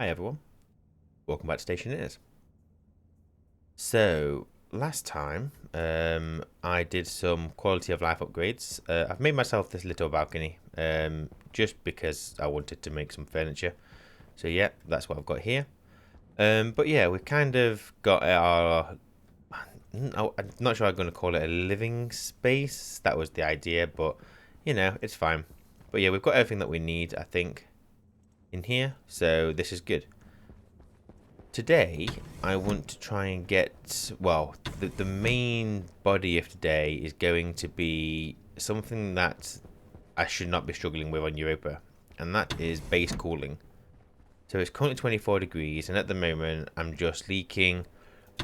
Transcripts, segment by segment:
everyone, welcome back to Stationeers. So, last time I did some quality of life upgrades. I've made myself this little balcony just because I wanted to make some furniture. So yeah, that's what I've got here. But yeah, we've kind of got our... I'm not sure I'm going to call it a living space. That was the idea, but you know, it's fine. But yeah, we've got everything that we need, I think, in here. So this is good. Today, I want to try and get, well, the main body of today is going to be something that I should not be struggling with on Europa, and that is base cooling. So it's currently 24 degrees, and at the moment, I'm just leaking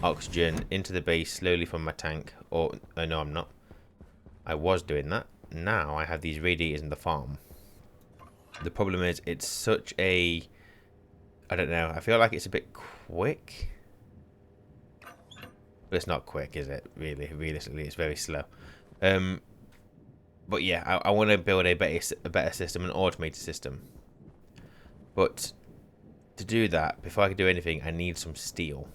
oxygen into the base slowly from my tank. Or, no, I'm not. I was doing that. Now I have these radiators in the farm. The problem is, it's such a... I don't know. I feel like it's a bit quick. But it's not quick, is it? Really, realistically, it's very slow. But yeah, I want to build a better system, an automated system. But to do that, before I can do anything, I need some steel.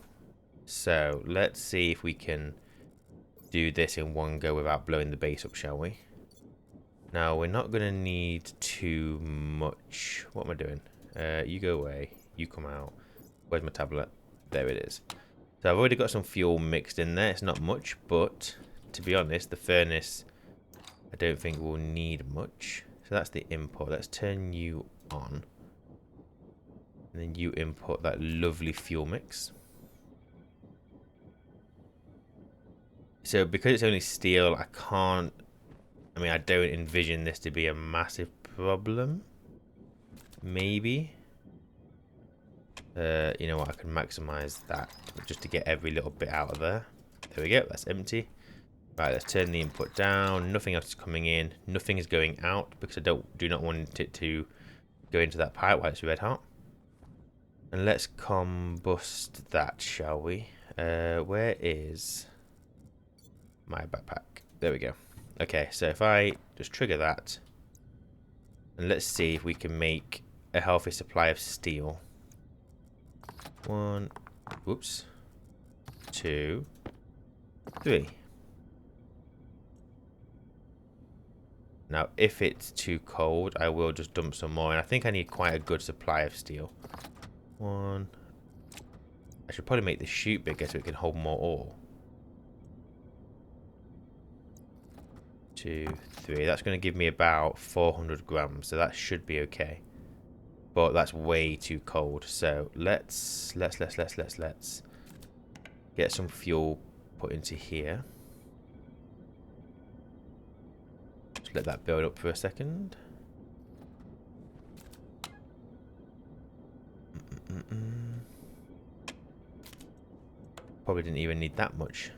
So let's see if we can do this in one go without blowing the base up, shall we? Now, we're not going to need too much. What am I doing? You go away. You come out. Where's my tablet? There it is. So I've already got some fuel mixed in there. It's not much, but to be honest, the furnace I don't think will need much. So that's the input. Let's turn you on. And then you input that lovely fuel mix. So because it's only steel, I don't envision this to be a massive problem. Maybe. You know what, I can maximize that just to get every little bit out of there. There we go, that's empty. Right, let's turn the input down. Nothing else is coming in. Nothing is going out because I do not want it to go into that pipe while it's red hot. And let's combust that, shall we? Where is my backpack? There we go. Okay, so if I just trigger that, and let's see if we can make a healthy supply of steel. 1, whoops, 2, 3. Now, if it's too cold, I will just dump some more. And I think I need quite a good supply of steel. 1. I should probably make the chute bigger so it can hold more ore. 2, 3. That's going to give me about 400 grams, so that should be okay. But that's way too cold. So let's get some fuel put into here. Just let that build up for a second. Probably didn't even need that much.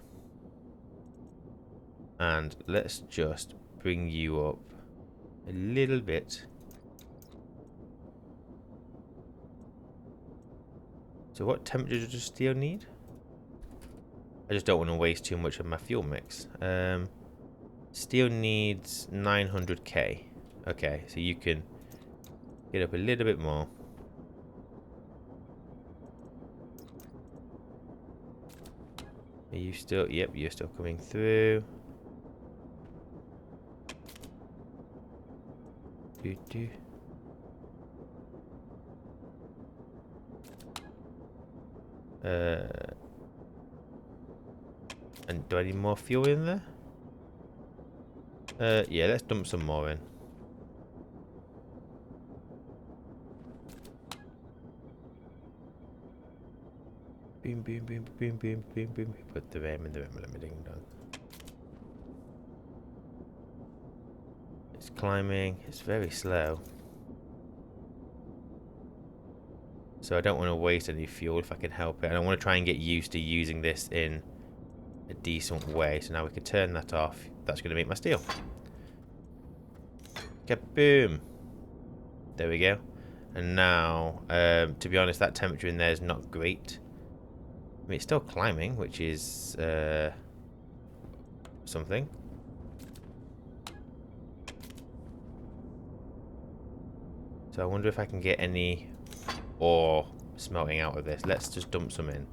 And let's just bring you up a little bit. So what temperature does steel need? I just don't want to waste too much of my fuel mix. Steel needs 900k. Okay, so you can get up a little bit more. Are you still? Yep, you're still coming through. Do. And do I need more fuel in there? Yeah, let's dump some more in. Boom, boom, boom, boom, boom, boom, boom. Put the ram in the ram. Let me ding dong. It's climbing. It's very slow. So I don't want to waste any fuel if I can help it. And I want to try and get used to using this in a decent way. So now we can turn that off. That's going to make my steel. Kaboom! There we go. And now, to be honest, that temperature in there is not great. I mean, it's still climbing, which is something. So I wonder if I can get any ore smelting out of this. Let's just dump some in.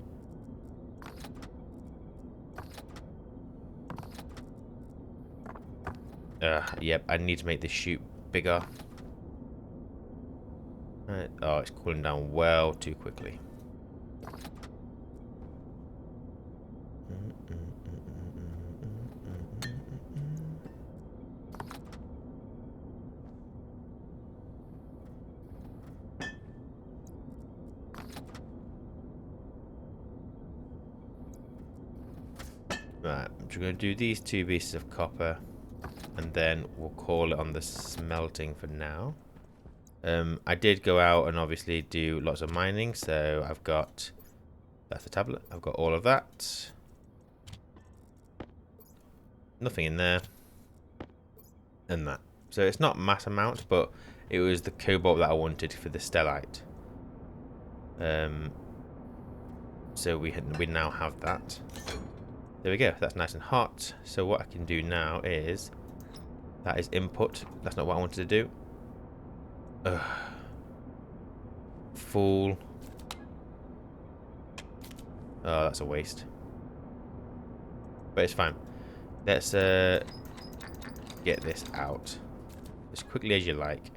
Yep, I need to make this chute bigger. Oh, it's cooling down well too quickly. Right, I'm just going to do these 2 pieces of copper, and then we'll call it on the smelting for now. I did go out and obviously do lots of mining, so I've got, that's the tablet, I've got all of that. Nothing in there. And that. So it's not mass amounts, but it was the cobalt that I wanted for the stellite. So we now have that. There we go, that's nice and hot. So what I can do now is, that is input, that's not what I wanted to do. Full. Oh, that's a waste. But it's fine. Let's get this out as quickly as you like.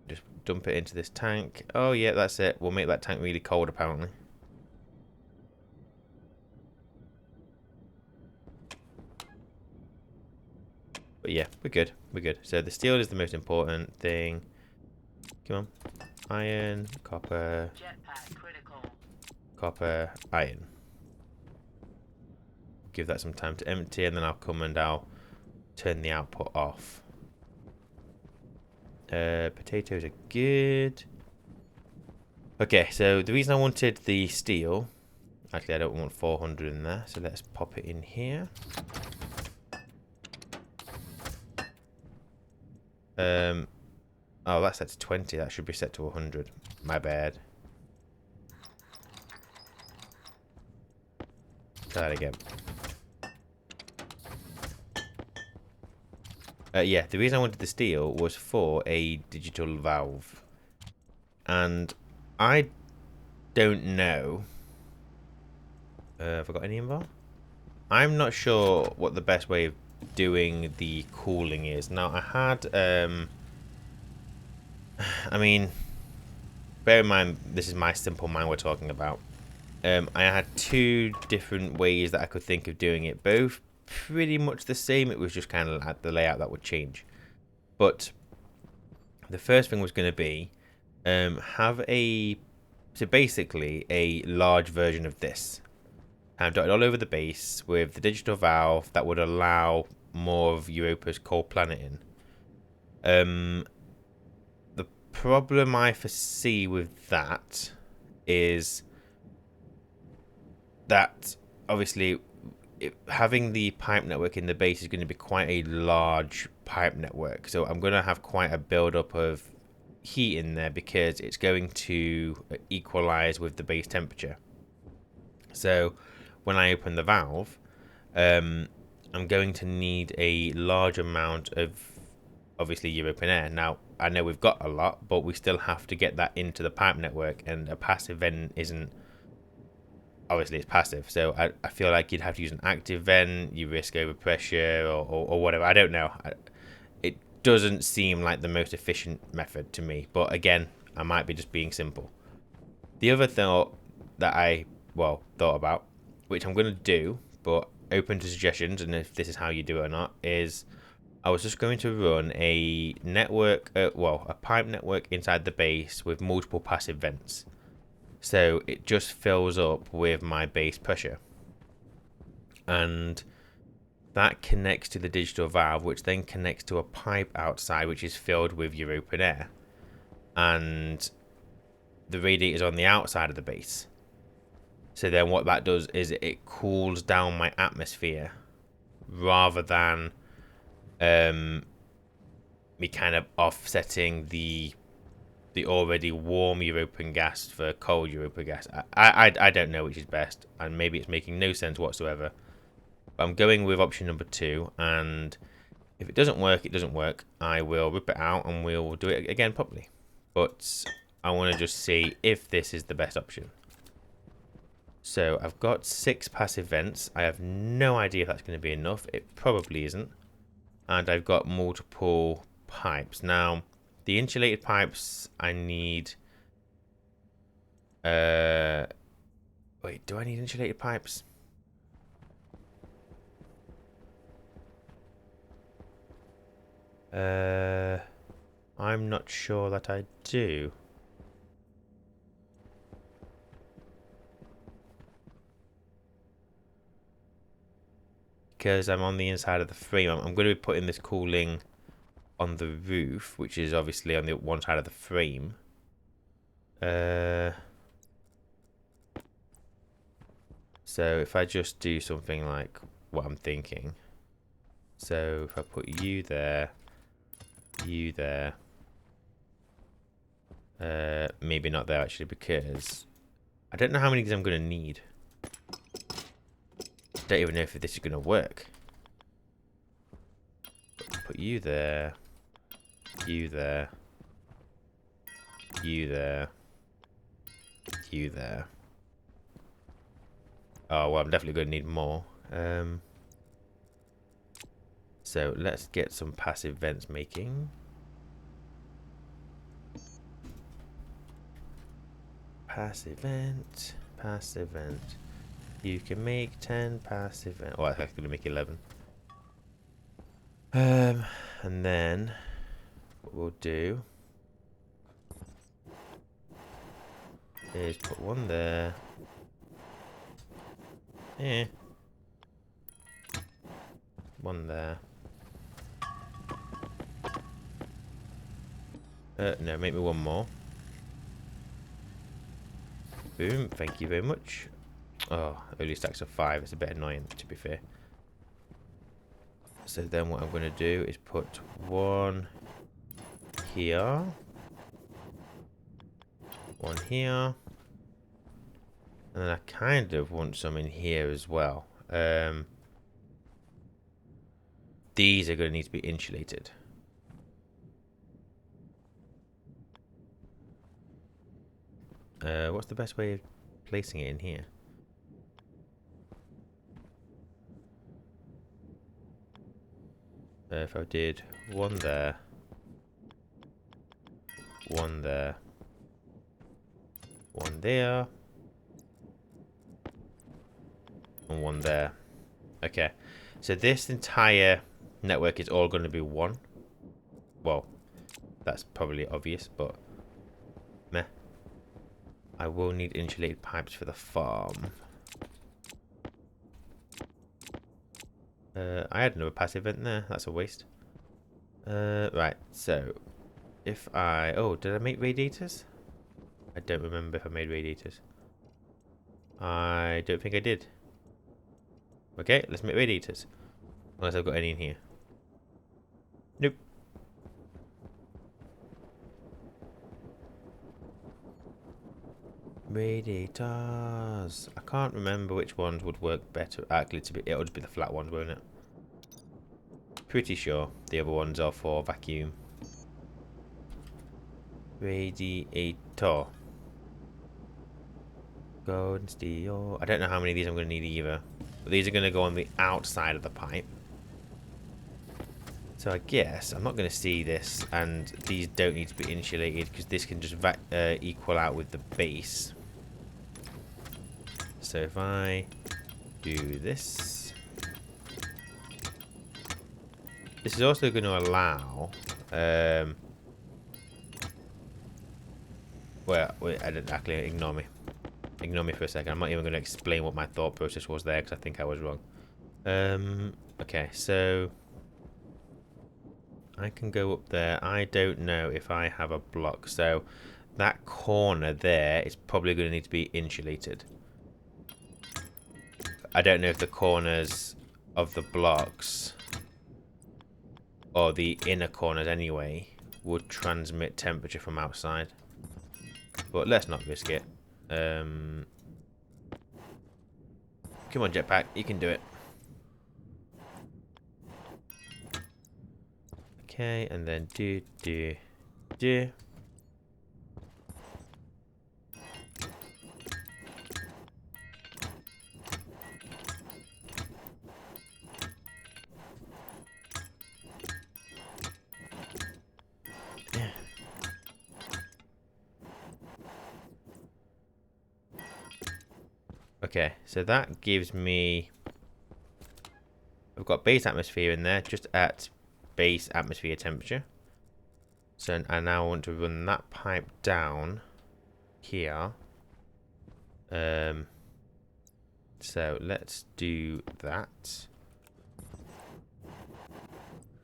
Just dump it into this tank. Oh yeah, that's it. We'll make that tank really cold apparently. But yeah, we're good. We're good. So the steel is the most important thing. Come on. Iron, copper, copper, iron. Give that some time to empty, and then I'll come and I'll turn the output off. Potatoes are good. Okay, so the reason I wanted the steel, actually I don't want 400 in there, so let's pop it in here. Oh, that's set to 20. That should be set to 100. My bad. Try that again. Yeah, the reason I wanted the steel was for a digital valve. And I don't know. Have I got any involved? I'm not sure what the best way of doing the cooling is. Now, I had... I mean, bear in mind, this is my simple mind we're talking about. I had 2 different ways that I could think of doing it. Both pretty much the same. It was just kind of like the layout that would change. But the first thing was going to be have a... So basically, a large version of this. Dotted all over the base with the digital valve that would allow more of Europa's cold planet in. The problem I foresee with that is that obviously having the pipe network in the base is going to be quite a large pipe network, so I'm going to have quite a build-up of heat in there because it's going to equalize with the base temperature. So when I open the valve, I'm going to need a large amount of obviously European air. Now, I know we've got a lot, but we still have to get that into the pipe network, and a passive vent isn't... Obviously, it's passive, so I feel like you'd have to use an active vent, you risk overpressure or whatever. I don't know. It doesn't seem like the most efficient method to me, but again, I might be just being simple. The other thought that I, thought about, which I'm going to do, but open to suggestions, and if this is how you do it or not, is I was just going to run a network, a pipe network inside the base with multiple passive vents. So it just fills up with my base pressure. And that connects to the digital valve, which then connects to a pipe outside, which is filled with European air. And the radiator is on the outside of the base. So then what that does is it cools down my atmosphere rather than me kind of offsetting the already warm European gas for cold European gas. I don't know which is best, and maybe it's making no sense whatsoever. But I'm going with option number 2, and If it doesn't work, it doesn't work. I will rip it out and we'll do it again properly. But I want to just see if this is the best option. So I've got 6 passive vents. I have no idea if that's going to be enough. It probably isn't. And I've got multiple pipes. Now, the insulated pipes I need... Wait, do I need insulated pipes? I'm not sure that I do. Because I'm on the inside of the frame. I'm going to be putting this cooling on the roof, which is obviously on the one side of the frame. So if I just do something like what I'm thinking. So if I put you there, maybe not there actually, because I don't know how many of these I'm going to need. Don't even know if this is going to work. Put you there, you there, you there, you there. Oh, well, I'm definitely going to need more. So let's get some passive vents making. Passive vent, passive vent. You can make 10 passive vent. Oh, I'm actually going to make 11. And then what we'll do is put one there. Yeah. One there. No, make me one more. Boom, thank you very much. Oh, early stacks of 5. It's a bit annoying, to be fair. So then what I'm going to do is put one here. One here. And then I kind of want some in here as well. These are going to need to be insulated. What's the best way of placing it in here? If I did one there, one there, one there, and one there. Okay, so this entire network is all going to be one. Well, that's probably obvious, but meh. I will need insulated pipes for the farm. I had another passive vent there. That's a waste. Right, so if I... Oh, did I make radiators? I don't remember if I made radiators. I don't think I did. Okay, let's make radiators. Unless I've got any in here. Nope. Radiators. I can't remember which ones would work better. Actually, it would be the flat ones, won't it? Pretty sure the other ones are for vacuum. Radiator. Gold, steel. I don't know how many of these I'm going to need either. But these are going to go on the outside of the pipe. So I guess I'm not going to see this, and these don't need to be insulated because this can just equal out with the base. So if I do this, this is also going to allow. Well, wait, I didn't actually ignore me. Ignore me for a second. I'm not even going to explain what my thought process was there because I think I was wrong. Okay, so I can go up there. I don't know if I have a block, so that corner there is probably going to need to be insulated. I don't know if the corners of the blocks, or the inner corners anyway, would transmit temperature from outside. But let's not risk it. Come on, jetpack, you can do it. Okay, and then do. Okay, so that gives me... I've got base atmosphere in there, just at base atmosphere temperature. So I now want to run that pipe down here. So let's do that.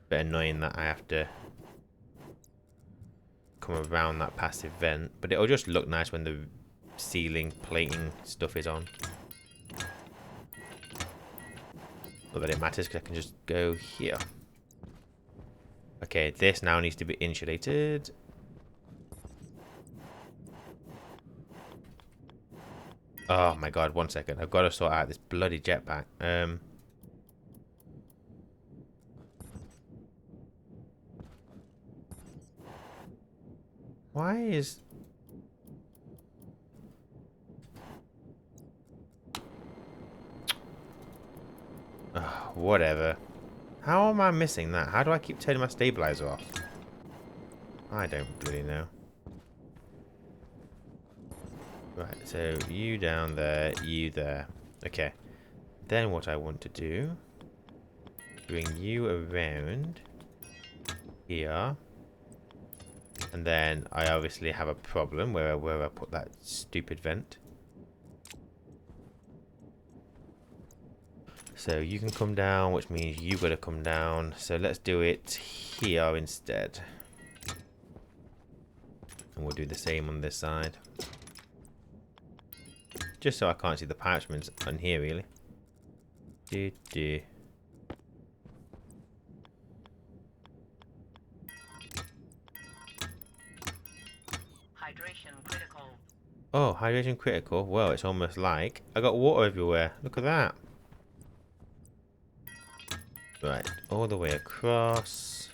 Bit annoying that I have to come around that passive vent, but it'll just look nice when the ceiling plating stuff is on. Not that it matters because I can just go here. Okay, this now needs to be insulated. Oh my god, 1 second. I've got to sort out this bloody jetpack. Why is... whatever. How am I missing that? How do I keep turning my stabilizer off? I don't really know. Right, so you down there, you there. Okay. Then what I want to do, bring you around here. And then I obviously have a problem where I put that stupid vent. So you can come down, which means you've got to come down. So let's do it here instead. And we'll do the same on this side. Just so I can't see the parchments on here, really. Hydration critical. Oh, hydration critical. Well, it's almost like I got water everywhere. Look at that. Right, all the way across.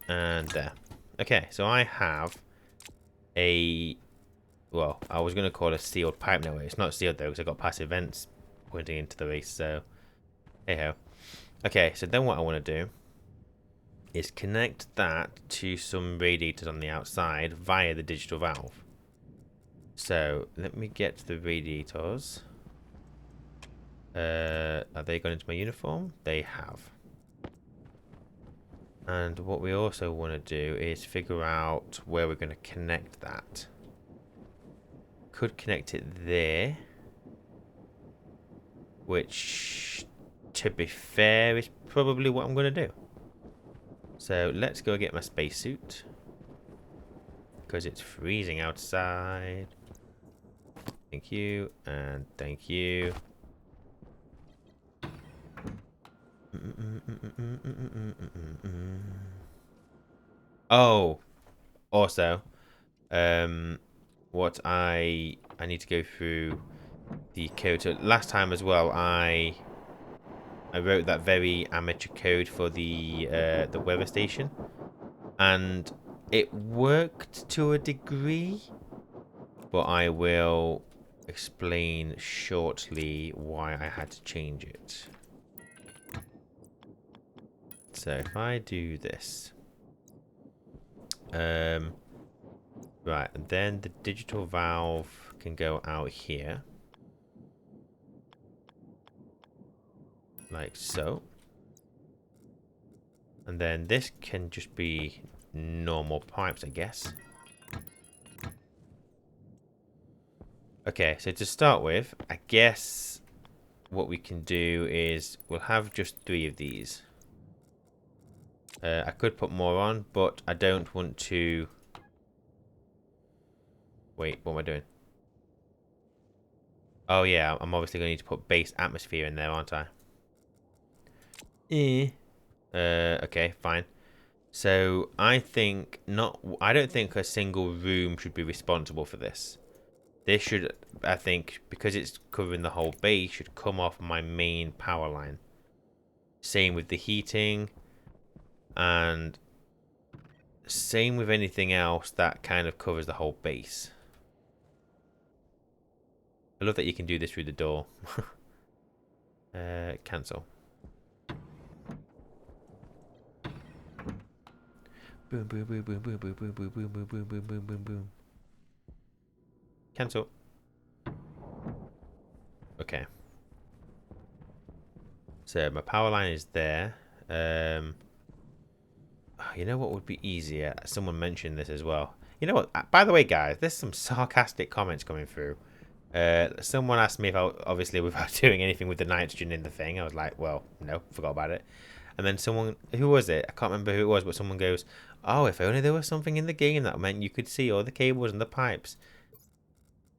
And there. Okay, so I have a... Well, I was going to call it a sealed pipe network. It's not sealed, though, because I've got passive vents pointing into the race, so... Hey-ho. Okay, so then what I want to do is connect that to some radiators on the outside via the digital valve. So, let me get the radiators. Are they gone into my uniform? They have. And what we also want to do is figure out where we're going to connect that. Could connect it there. Which, to be fair, is probably what I'm going to do. So let's go get my spacesuit. Because it's freezing outside. Thank you, and thank you. Oh, also, what I need to go through the code. So last time as well, I wrote that very amateur code for the weather station, and it worked to a degree, but I will explain shortly why I had to change it. So if I do this, right, and then the digital valve can go out here, like so, and then this can just be normal pipes, I guess. Okay, so to start with, I guess what we can do is we'll have just 3 of these. I could put more on, but I don't want to... Wait, what am I doing? Oh yeah, I'm obviously going to need to put base atmosphere in there, aren't I? Okay, fine. So I think not. I don't think a single room should be responsible for this. This should, I think, because it's covering the whole base, should come off my main power line. Same with the heating, and same with anything else that kind of covers the whole base. I love that you can do this through the door. Cancel. Boom, boom, boom, boom, boom, boom, boom, boom, boom, boom, boom, boom, boom, boom, boom. Cancel. Okay. So my power line is there. You know what would be easier? Someone mentioned this as well. You know what? By the way, guys, there's some sarcastic comments coming through. Someone asked me if I, obviously without doing anything with the nitrogen in the thing. I was like, well, no, forgot about it. And then someone, who was it? I can't remember who it was, but someone goes, oh, if only there was something in the game that meant you could see all the cables and the pipes.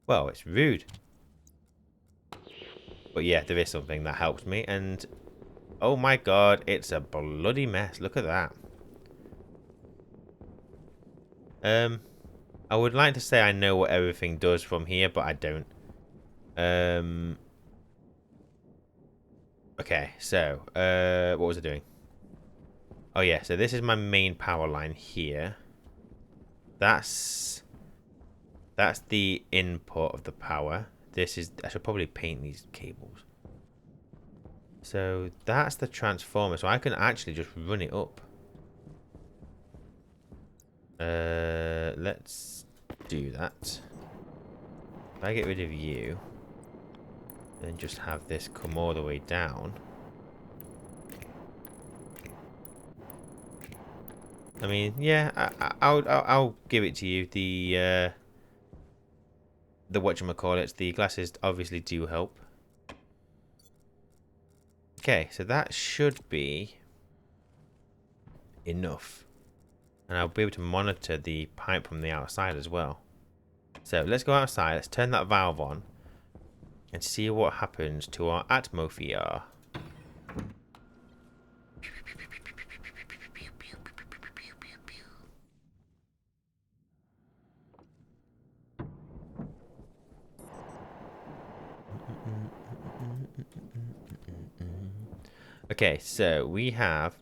Well, it's rude. But yeah, there is something that helps me. And oh my god, it's a bloody mess. Look at that. I would like to say I know what everything does from here, but I don't. Okay, so, what was I doing? Oh yeah, so this is my main power line here. That's the input of the power. This is, I should probably paint these cables. So that's the transformer, so I can actually just run it up. Let's do that. If I get rid of you, then just have this come all the way down. I mean, yeah, I'll give it to you. The whatchamacallits, the glasses obviously do help. Okay, so that should be enough. And I'll be able to monitor the pipe from the outside as well. So let's go outside, let's turn that valve on and see what happens to our atmosphere. Okay, so we have...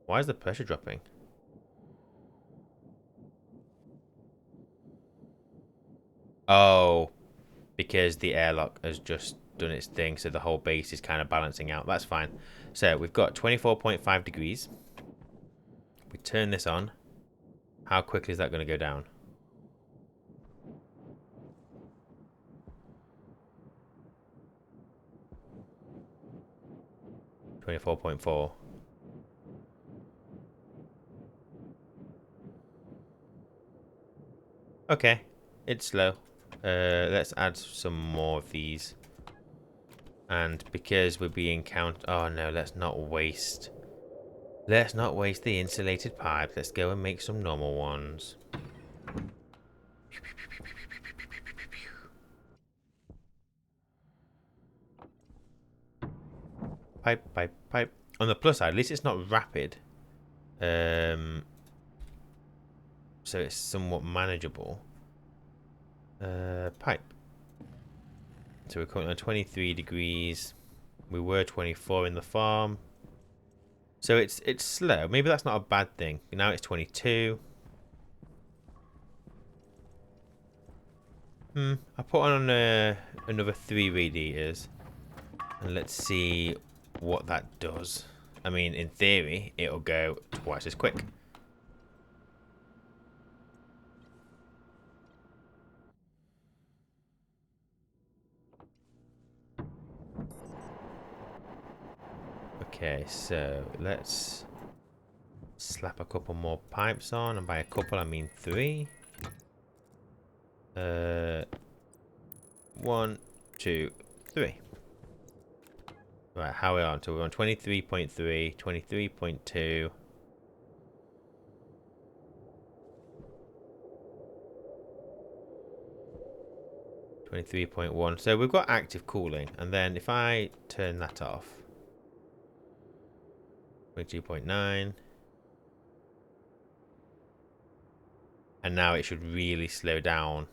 Why is the pressure dropping? Oh, because the airlock has just done its thing, so the whole base is kind of balancing out. That's fine. So we've got 24.5 degrees. We turn this on. How quickly is that going to go down? 24.4. Okay, it's slow. Let's add some more of these. And because we're being oh no, let's not waste. Let's not waste the insulated pipe. Let's go and make some normal ones. Pipe, pipe, pipe. On the plus side, at least it's not rapid. So it's somewhat manageable. Pipe. So we're currently on 23 degrees. We were 24 in the farm. So it's slow. Maybe that's not a bad thing. Now it's 22. I'll put on another 3 radiators. And let's see what that does. I mean, in theory, it'll go twice as quick. Okay, so let's slap a couple more pipes on, and by a couple I mean 3. 1, 2, 3. Right, how are we on? So we're on 23.3, 23.2. 23.1. So we've got active cooling. And then if I turn that off, 22.9. And now it should really slow down.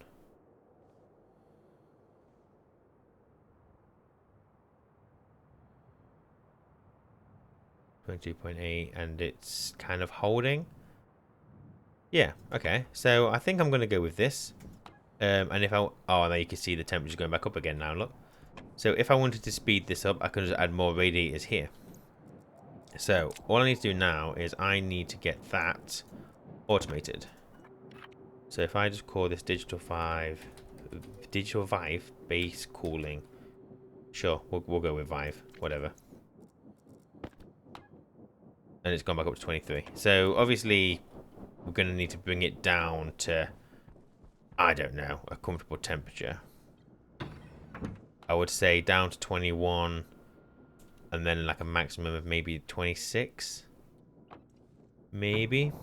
.8, and it's kind of holding. Yeah, okay. So I think I'm going to go with this. And if I... Oh, now you can see the temperature going back up again now, look. So if I wanted to speed this up, I could just add more radiators here. So all I need to do now is I need to get that automated. So if I just call this Digital Vive base cooling. Sure, we'll go with Vive, whatever. And it's gone back up to 23. So obviously we're going to need to bring it down to, I don't know, a comfortable temperature. I would say down to 21 and then like a maximum of maybe 26. Maybe.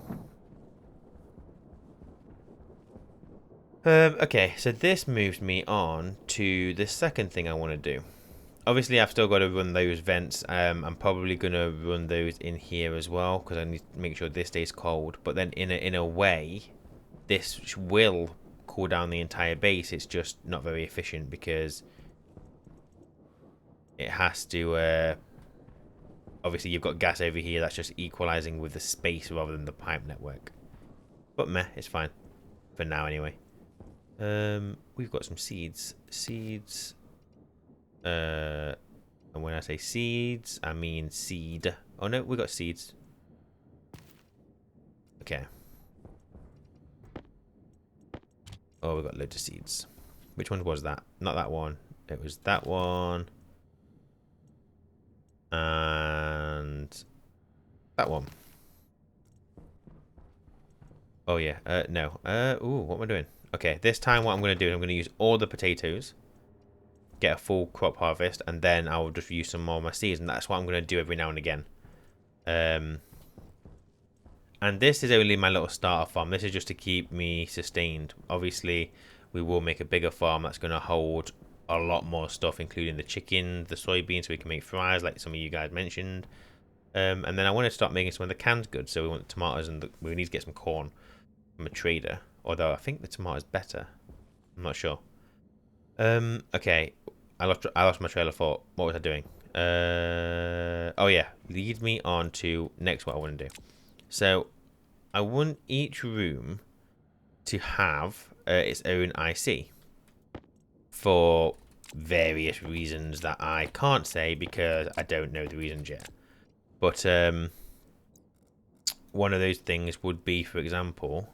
Okay, so this moves me on to the second thing I want to do. Obviously, I've still got to run those vents. I'm probably going to run those in here as well because I need to make sure this stays cold. But then in a way, this will cool down the entire base. It's just not very efficient because it has to... obviously, you've got gas over here that's just equalizing with the space rather than the pipe network. But meh, it's fine. For now, anyway. We've got some seeds. And when I say seeds, I mean seed. Oh no, we got seeds. Okay. Oh, we got loads of seeds. Which one was that? Not that one. It was that one. And that one. Oh yeah. No. Ooh, what am I doing? Okay, this time what I'm going to do is I'm going to use all the potatoes. Get a full crop harvest, and then I'll just use some more of my seeds, and that's what I'm going to do every now and again. And this is only my little starter farm. This is just to keep me sustained. Obviously, we will make a bigger farm that's going to hold a lot more stuff, including the chicken, the soybeans, so we can make fries, like some of you guys mentioned. And then I want to start making some of the canned goods. So we want the tomatoes, and we need to get some corn from a trader. Although I think the tomatoes better. I'm not sure. Okay. I lost my trail of thought. What was I doing? Oh yeah, lead me on to next what I want to do. So I want each room to have its own IC for various reasons that I can't say because I don't know the reasons yet. But one of those things would be, for example,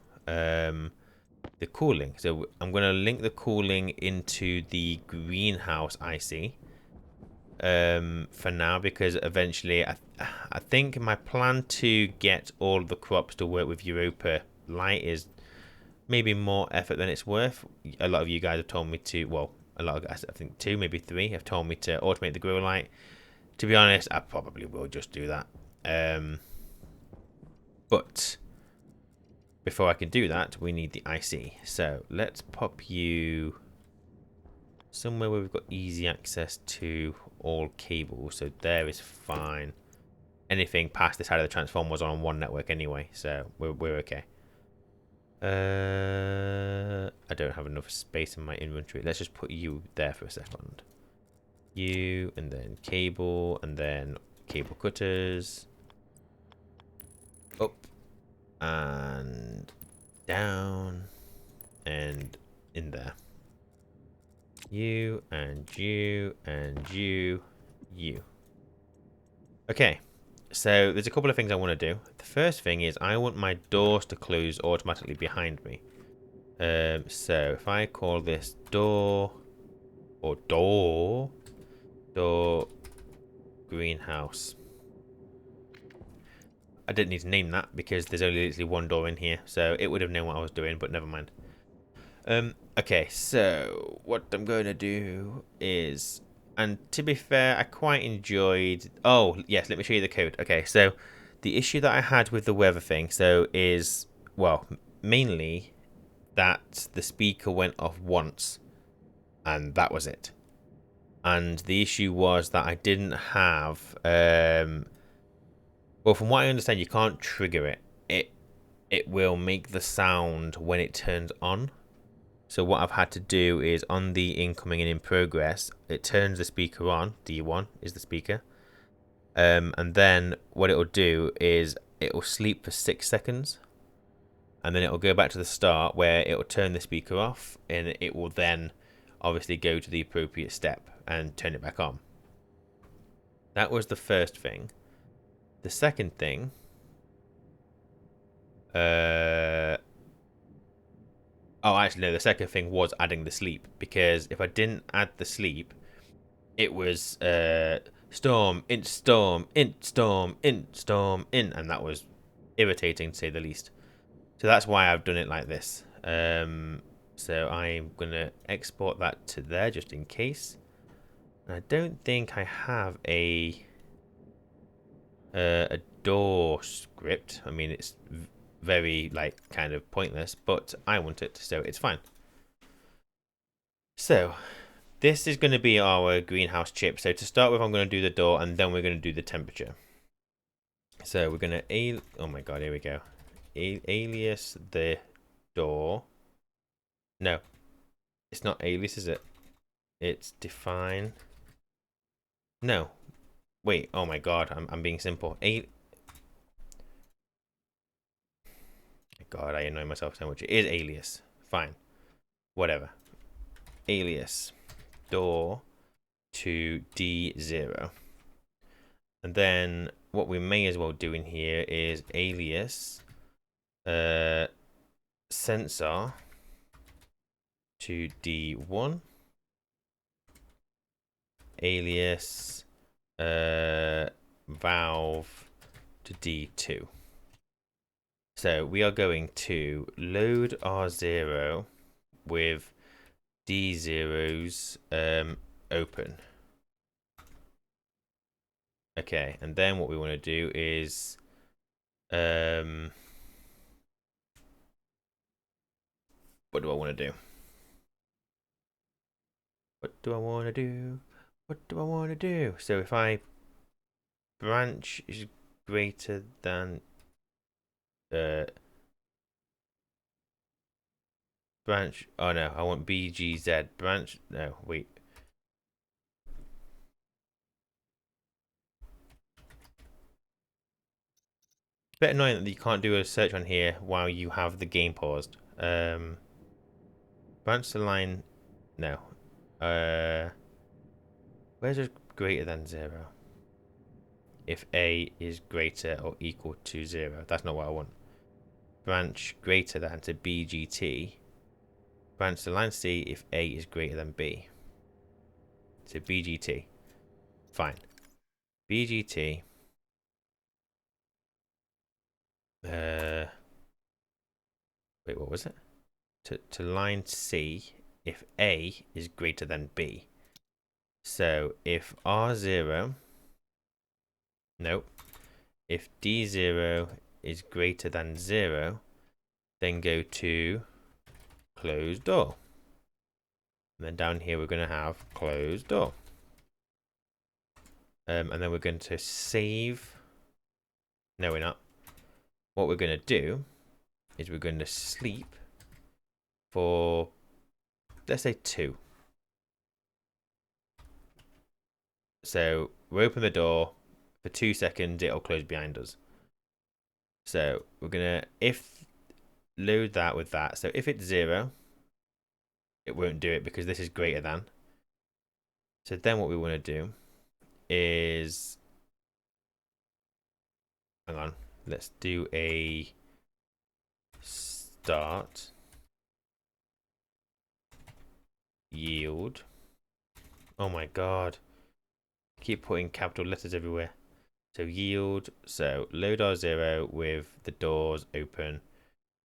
the cooling. So I'm going to link the cooling into the greenhouse IC for now, because eventually I think my plan to get all of the crops to work with Europa Light is maybe more effort than it's worth. A lot of you guys have told me to, well, a lot of guys, I think 2, maybe 3, have told me to automate the grow light. To be honest, I probably will just do that. But before I can do that, we need the IC. So let's pop you somewhere where we've got easy access to all cables. So there is fine. Anything past this side of the transformer was on one network anyway, so we're okay. I don't have enough space in my inventory. Let's just put you there for a second. You, and then cable, and then cable cutters. Up and down and in there. You and you and you. Okay, so there's a couple of things I want to do. The first thing is I want my doors to close automatically behind me. So if I call this door or door greenhouse. I didn't need to name that because there's only literally one door in here, so it would have known what I was doing, but never mind. Okay, so what I'm going to do is, and to be fair, I quite enjoyed... Oh, yes, let me show you the code. Okay, so the issue that I had with the weather thing, so is, well, mainly that the speaker went off once. and that was it. And the issue was that I didn't have well, from what I understand, you can't trigger it. It will make the sound when it turns on. So what I've had to do is on the incoming and in progress, it turns the speaker on. D1 is the speaker. And then what it'll do is it'll sleep for 6 seconds. And then it'll go back to the start where it'll turn the speaker off. And it will then obviously go to the appropriate step and turn it back on. That was the first thing. The second thing... Oh, actually, no. The second thing was adding the sleep. Because if I didn't add the sleep, it was storm, int, storm, int, storm, int, storm, int. And that was irritating, to say the least. So that's why I've done it like this. So I'm going to export that to there just in case. And I don't think I have a door script. I mean, it's very, like, kind of pointless, but I want it, so it's fine. So this is going to be our greenhouse chip. So to start with, I'm going to do the door, and then we're going to do the temperature. So we're going to... Oh my god, here we go. Alias the door. No. It's not alias, is it? It's define. No. Wait, oh my god, I'm being simple. God, I annoy myself so much. It is alias. Fine. Whatever. Alias. Door to D0. And then what we may as well do in here is alias sensor to D1. Alias valve to D2. So we are going to load R0 with D0's open. Okay, and then what we want to do is what do I want to do? What do I want to do? What do I want to do? So if I branch is greater than branch. Oh no, I want BGZ branch. No, wait. It's a bit annoying that you can't do a search on here while you have the game paused. Branch the line. No. Where's it greater than 0? If A is greater or equal to 0. That's not what I want. Branch greater than to BGT. Branch the line C if A is greater than B. So BGT. Fine. BGT. Wait, what was it? To line C if A is greater than B. So if R0, nope, if D0 is greater than 0, then go to closed door. And then down here we're going to have closed door. And then we're going to save. No, we're not. What we're going to do is we're going to sleep for, let's say 2. So we open the door for 2 seconds, it'll close behind us. So we're gonna load that with that. So if it's 0, it won't do it because this is greater than. So then what we want to do is, hang on, let's do a start yield. Oh my god. Keep putting capital letters everywhere. So yield, so load R0 with the doors open.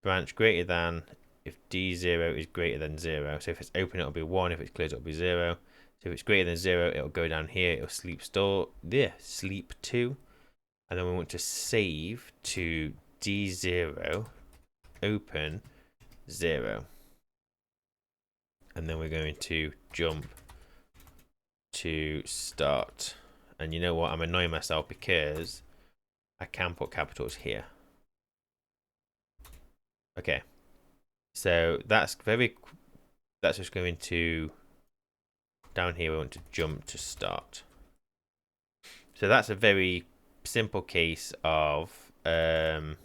Branch greater than, if D0 is greater than 0. So if it's open, it'll be 1. If it's closed, it'll be 0. So if it's greater than 0, it'll go down here. It'll sleep store, there, sleep 2. And then we want to save to D0 open 0. and then we're going to jump to start. And you know what? I'm annoying myself because I can put capitals here. Okay. So that's just going to, down here we want to jump to start. So that's a very simple case of, get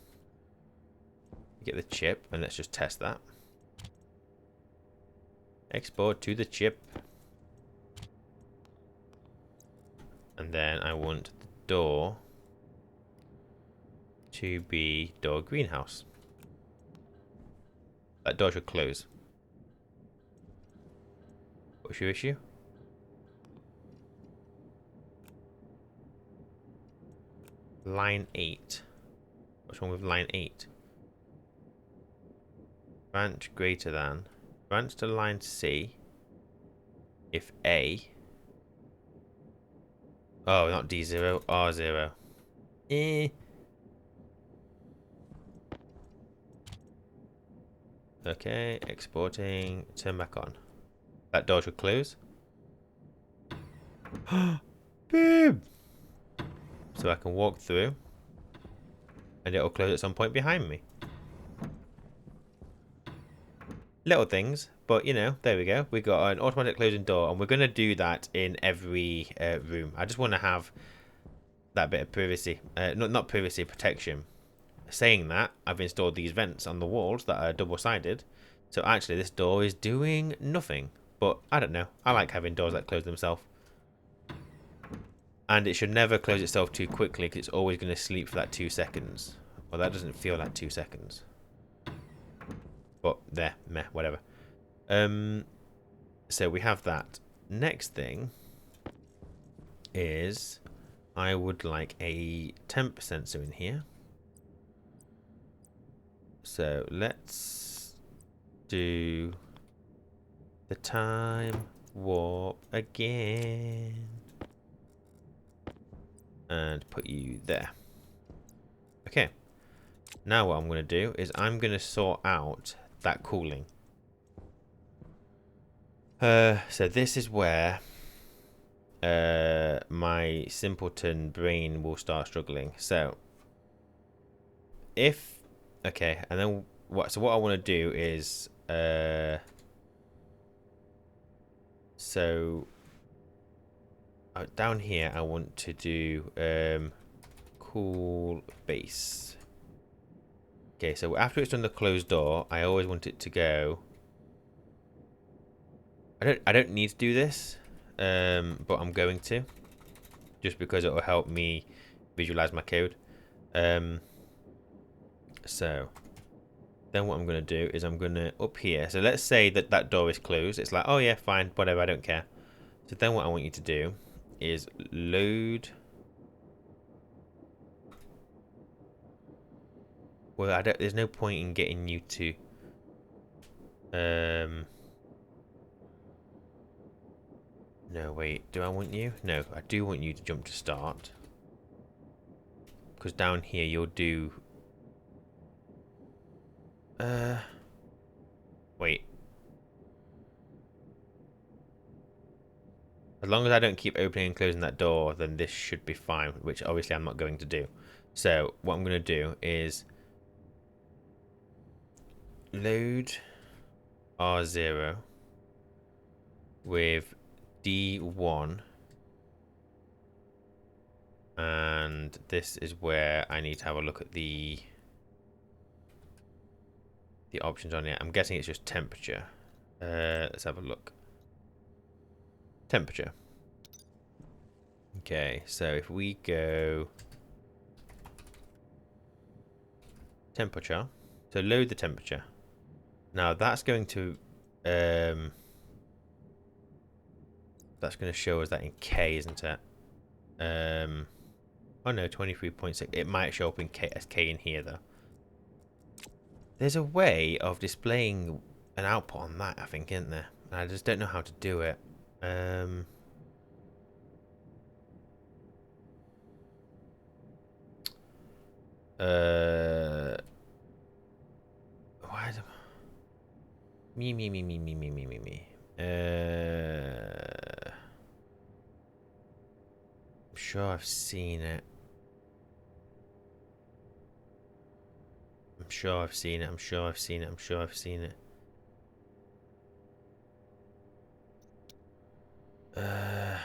the chip and let's just test that. Export to the chip. And then I want the door to be door greenhouse. That door should close. What's your issue? Line 8. What's wrong with line 8? Branch greater than. Branch to line C. If A. Oh, not D0, R0. Eh. Okay, exporting. Turn back on. That door should close. Boom! So I can walk through. And it'll close at some point behind me. Little things, but you know, there we go. We got an automatic closing door, and we're going to do that in every room. I just want to have that bit of privacy. Not privacy, protection. Saying that, I've installed these vents on the walls that are double-sided. So actually, this door is doing nothing. But I don't know. I like having doors that close themselves. And it should never close itself too quickly because it's always going to sleep for that 2 seconds. Well, that doesn't feel like 2 seconds. But there, meh, whatever. So we have that. Next thing is I would like a temp sensor in here. So let's do the time warp again. And put you there. Okay. Now what I'm going to do is I'm going to sort out that cooling. So this is where my simpleton brain will start struggling. So if okay, and then what? So what I want to do is so down here I want to do cool base. Okay, so after it's done the closed door, I always want it to go. I don't need to do this, but I'm going to, just because it will help me visualize my code. So then what I'm going to do is I'm going to up here. So let's say that that door is closed. It's like, oh yeah, fine, whatever, I don't care. So then what I want you to do is load. Well, there's no point in getting you to. No, wait. Do I want you? No, I do want you to jump to start. Because down here you'll do. Wait. As long as I don't keep opening and closing that door, then this should be fine, which obviously I'm not going to do. So what I'm going to do is load R0 with D1, and this is where I need to have a look at the options on it. I'm guessing it's just temperature. Let's have a look. Temperature. Okay, so if we go temperature, so load the temperature. Now that's going to show us that in K, isn't it? Oh no, 23.6. It might show up in K as K in here though. There's a way of displaying an output on that, I think, isn't there? I just don't know how to do it. Why? Me. I'm sure I've seen it. I'm sure I've seen it. I'm sure I've seen it. I'm sure I've seen it. To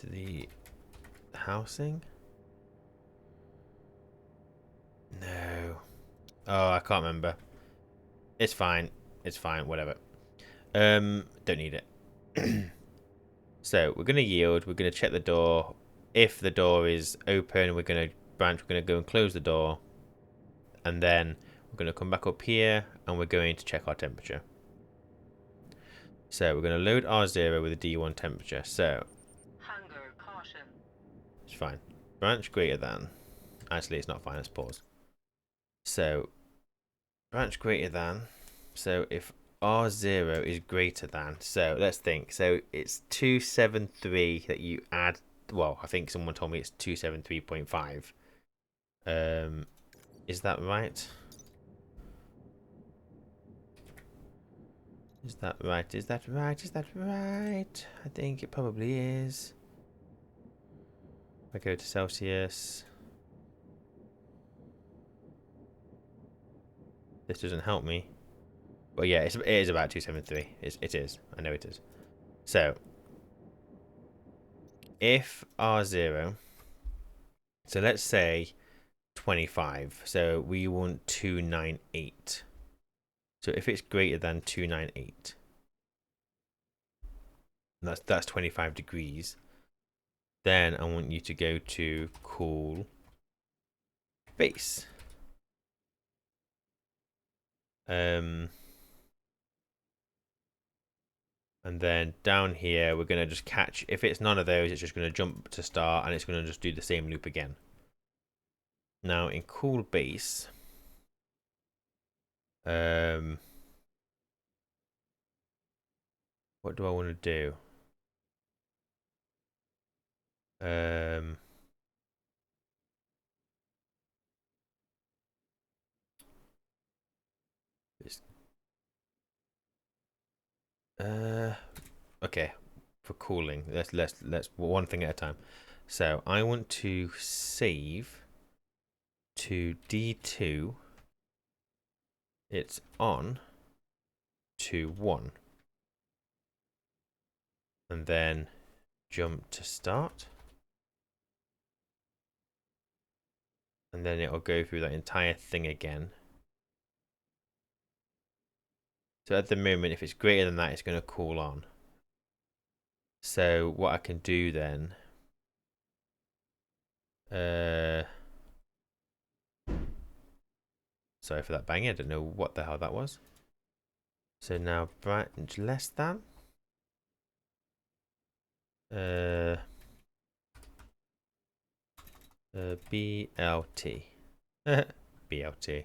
the housing? No. Oh, I can't remember. It's fine. It's fine. Whatever. Don't need it. So we're gonna yield. We're gonna check the door. If the door is open, we're gonna branch. We're gonna go and close the door, and then we're gonna come back up here, and we're going to check our temperature. So we're gonna load R0 with a D1 temperature. So Hunger caution. it's fine. Branch greater than. Actually, it's not fine. Let's pause. So branch greater than. So if R0 is greater than, so let's think. So it's 273 that you add. Well, I think someone told me it's 273.5. Is that right? Is that right? Is that right? Is that right? I think it probably is. I go to Celsius. This doesn't help me. But yeah, it is about 273. It is. I know it is. So, if R0, so let's say 25. So we want 298. So if it's greater than 298, that's 25 degrees. Then I want you to go to cool base. And then down here, we're going to just catch. If it's none of those, it's just going to jump to start, and it's going to just do the same loop again. Now, in cool base, what do I want to do? Okay, for cooling, let's one thing at a time. So I want to save to D2. It's on to 1, and then jump to start, and then it'll go through that entire thing again. So at the moment, if it's greater than that, it's going to cool on. So what I can do then, sorry for that banging, I don't know what the hell that was. So now branch less than, BLT, BLT.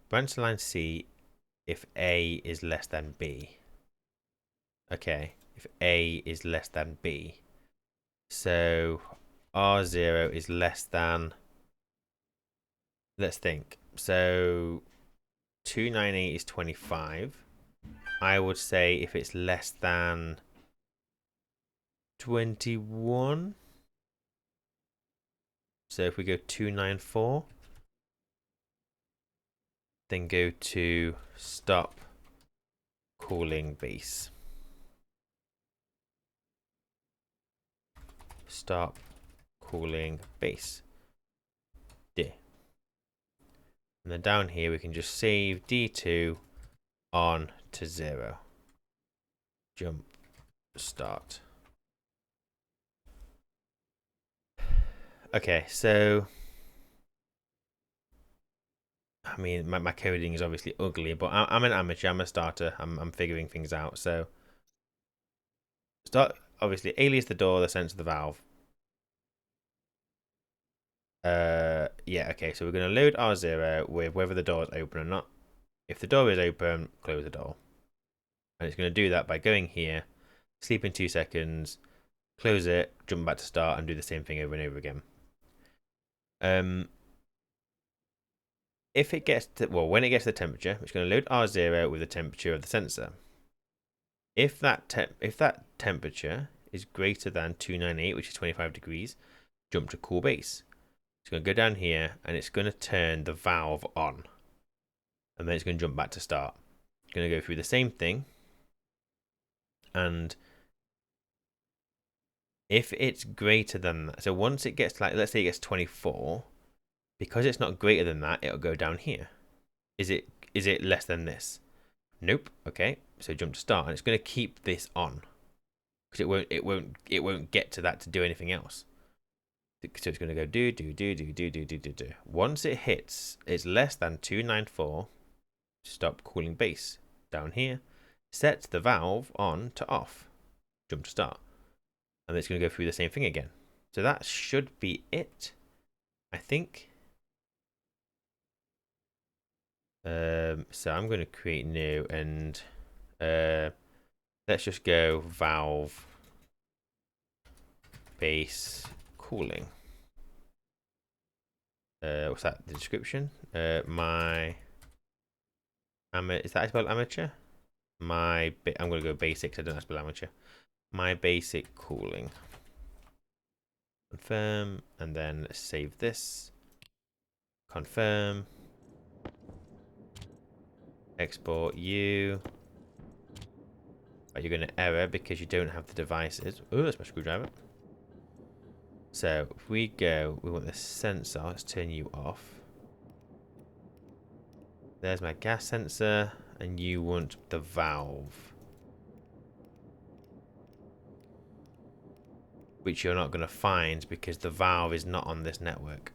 Branch line C if A is less than B. Okay, if A is less than B. So R0 is less than, let's think. So 298 is 25. I would say if it's less than 21. So if we go 294, then go to stop cooling base. Stop cooling base. D. And then down here we can just save D2 on to 0. Jump start. Okay, so I mean my coding is obviously ugly, but I'm an amateur, I'm a starter, I'm figuring things out. So start, obviously alias the door, the sensor, the valve. Yeah, okay, so we're going to load R0 with whether the door is open or not. If the door is open, close the door. And it's going to do that by going here, sleep in 2 seconds, close it, jump back to start, and do the same thing over and over again. if it gets to, well, when it gets to the temperature, it's going to load R0 with the temperature of the sensor. If that temperature is greater than 298, which is 25 degrees, jump to cool base. It's going to go down here and it's going to turn the valve on. And then it's going to jump back to start. It's going to go through the same thing. And if it's greater than that, so once it gets like, let's say it gets 24, because it's not greater than that, it'll go down here. Is it less than this? Nope. Okay, so jump to start, and it's going to keep this on because it won't get to that to do anything else. So it's going to go do. Once it hits, it's less than 294. Stop cooling base down here. Set the valve on to off. Jump to start, and it's going to go through the same thing again. So that should be it, I think. So I'm going to create new and let's just go valve base cooling. What's that? The description? Is that spelled amateur? I'm going to go basic. I don't know how to spell amateur. My basic cooling. Confirm, and then save this. Confirm. Export you. But you're going to error because you don't have the devices. Oh, that's my screwdriver. So if we go, we want the sensor. Let's turn you off. There's my gas sensor, and you want the valve, which you're not going to find because the valve is not on this network.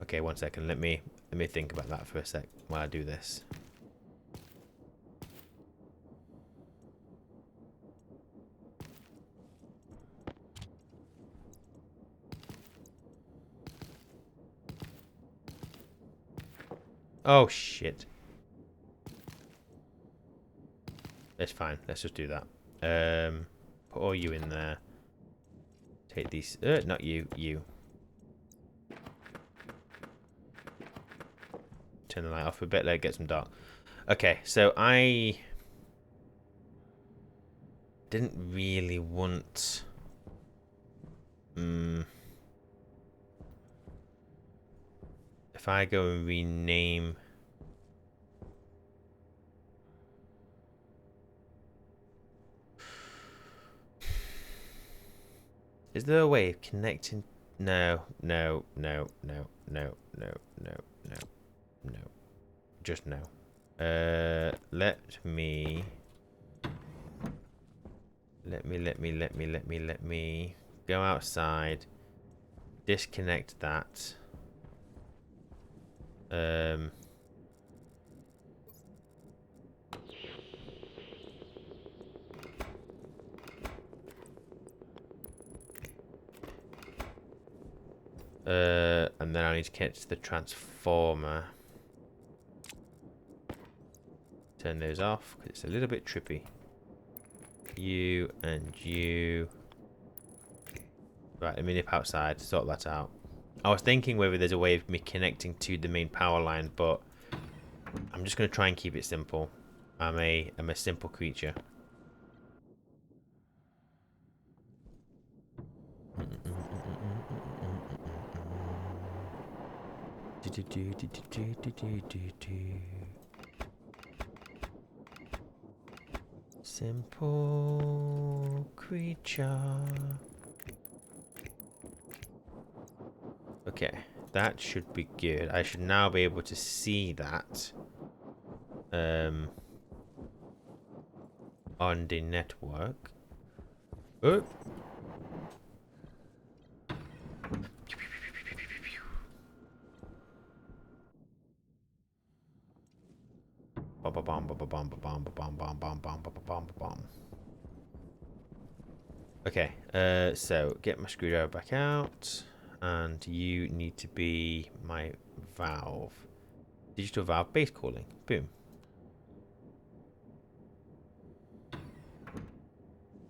Okay, 1 second. Let me think about that for a sec while I do this. Oh shit. It's fine. Let's just do that. Put all you in there. Take these. Not you. You. Turn the light off a bit. Let it get some dark. Okay, so I didn't really want. If I go and rename. Is there a way of connecting? No. Just no. Let me go outside. Disconnect that. And then I need to connect to the transformer. Turn those off because it's a little bit trippy. You and you. Right, let me nip outside, sort that out. I was thinking whether there's a way of me connecting to the main power line, but I'm just going to try and keep it simple. I'm a simple creature. Simple creature. Okay, that should be good. I should now be able to see that on the network. Oh. Okay, so get my screwdriver back out, and you need to be my valve. Digital valve base calling. Boom.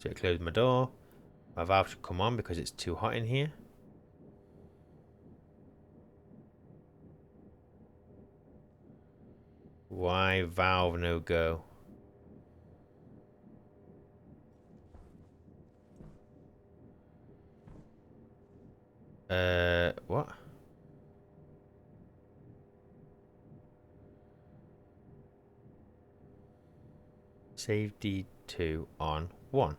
So it closed my door. My valve should come on because it's too hot in here. Why valve no go? What? Save D2 on 1.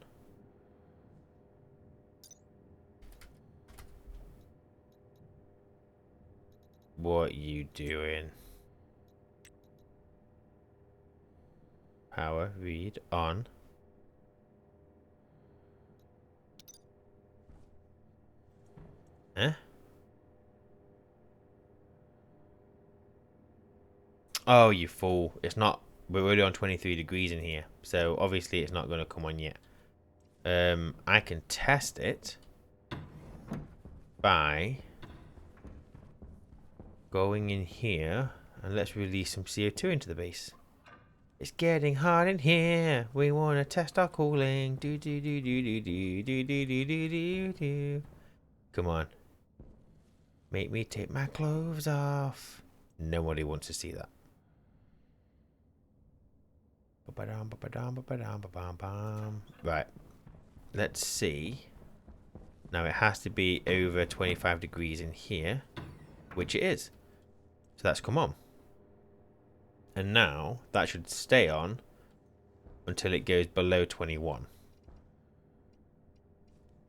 What you doing? Power read on. Eh? Oh, you fool. It's not. We're already on 23 degrees in here. So obviously it's not going to come on yet. I can test it by going in here and let's release some CO2 into the base. It's getting hot in here. We want to test our cooling. Do do do do do do do do do do do do. Come on. Make me take my clothes off. Nobody wants to see that. Right. Let's see. Now it has to be over 25 degrees in here, which it is. So that's come on. And now that should stay on until it goes below 21.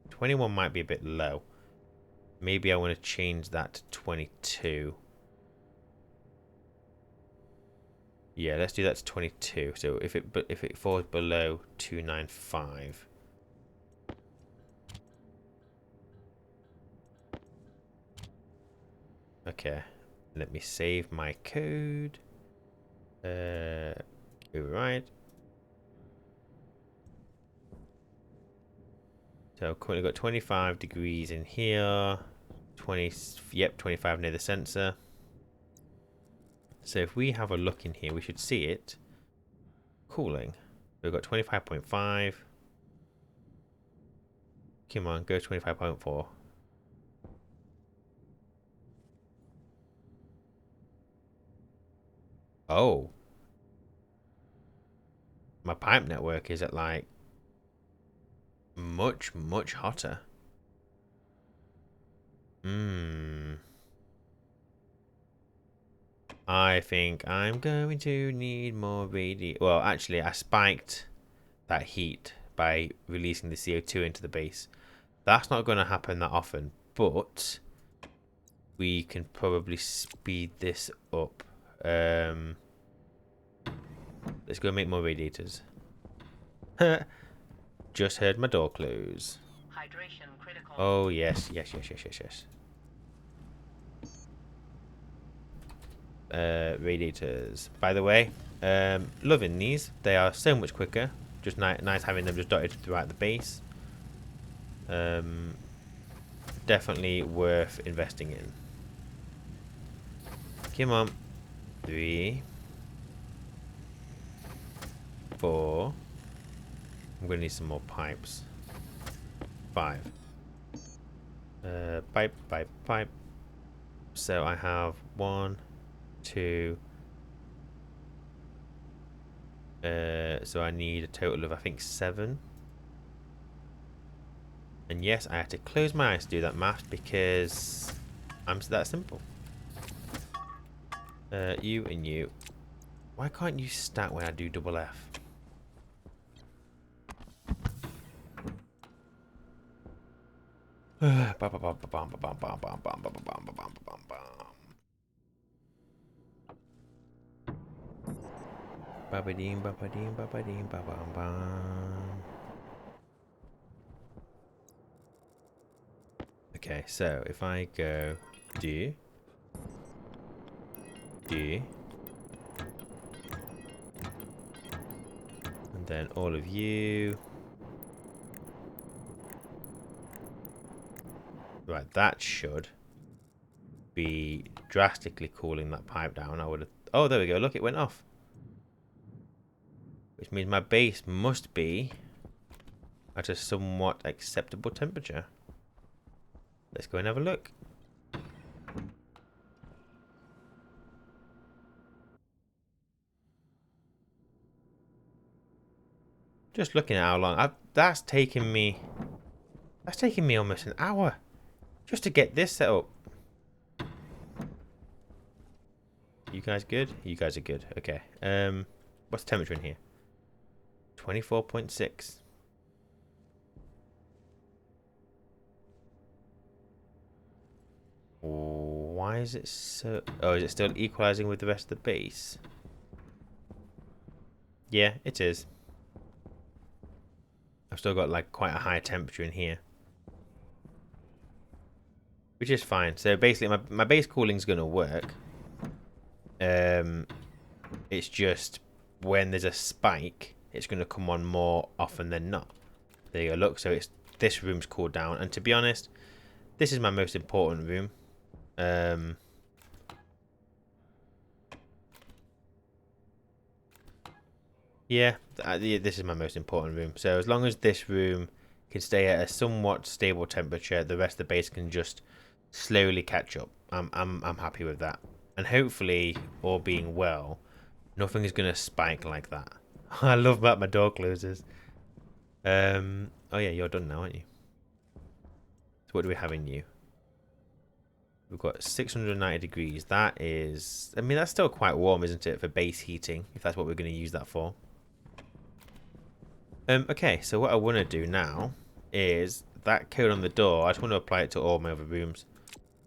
21 might be a bit low. Maybe I want to change that to 22. Yeah, let's do that to 22. So if it falls below 295. Okay. Let me save my code. Override. So currently got 25 degrees in here. 25 near the sensor. So if we have a look in here, we should see it. Cooling. We've got 25.5. Come on, go 25.4. Oh. My pipe network is at like much hotter. I think I'm going to need more radiation. Well, actually, I spiked that heat by releasing the CO2 into the base. That's not going to happen that often, but we can probably speed this up. Let's go make more radiators. Just heard my door close. Hydration critical. Oh, yes. Radiators. By the way, loving these. They are so much quicker. Just nice having them just dotted throughout the base. Definitely worth investing in. Come on. 3, 4. I'm gonna need some more pipes. 5. Pipe. So I have 1, 2. So I need a total of I think 7. And yes, I had to close my eyes to do that math because I'm that simple. You and you. Why can't you stack when I do double F? Okay, so if I go do and then all of you. Right, that should be drastically cooling that pipe down. I would have. Oh, there we go. Look, it went off. Which means my base must be at a somewhat acceptable temperature. Let's go and have a look. Just looking at how long that's taken me. That's taken me almost an hour just to get this set up. You guys good? You guys are good. Okay. What's the temperature in here? 24.6. Why is it so... Oh, is it still equalizing with the rest of the base? Yeah, it is. I've still got like quite a high temperature in here. Which is fine. So basically my base cooling's going to work. It's just when there's a spike, it's going to come on more often than not. There you go, look. So it's this room's cooled down. And to be honest, this is my most important room. Yeah, this is my most important room. So as long as this room can stay at a somewhat stable temperature, the rest of the base can just slowly catch up. I'm happy with that. And hopefully, all being well, nothing is gonna spike like that. I love that my door closes. Oh yeah, you're done now, aren't you? So what do we have in you? We've got 690 degrees. That is, I mean, that's still quite warm, isn't it, for base heating, if that's what we're going to use that for. Okay, so what I want to do now is that code on the door, I just want to apply it to all my other rooms.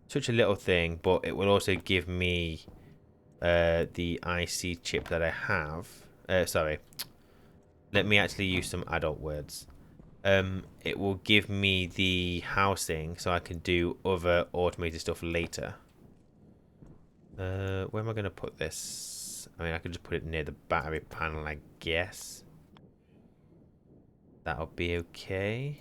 Such a little thing, but it will also give me the IC chip that I have. Sorry. Let me actually use some adult words. It will give me the housing so I can do other automated stuff later. Where am I going to put this? I mean, I could just put it near the battery panel, I guess. That'll be okay.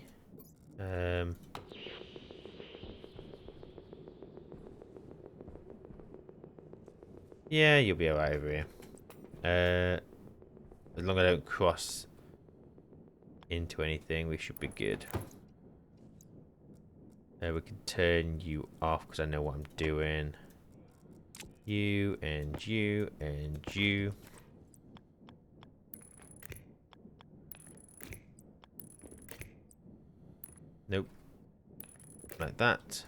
Yeah, you'll be alright over here. As long as I don't cross into anything, we should be good. We can turn you off because I know what I'm doing. You and you and you. Nope. Like that.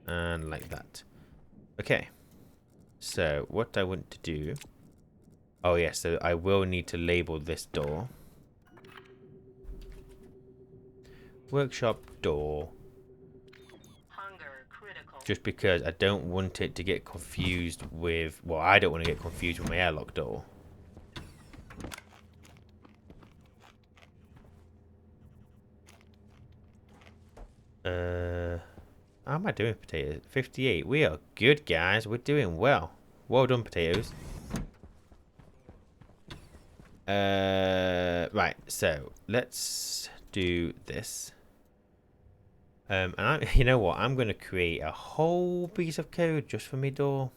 And like that. Okay. So, what I want to do... Oh, yeah, so I will need to label this door. Workshop door. Hunger critical. Just because I don't want it to get confused with... Well, I don't want to get confused with my airlock door. How am I doing, potatoes? 58. We are good, guys. We're doing well. Well done, potatoes. Right. So let's do this. And you know what? I'm going to create a whole piece of code just for me door.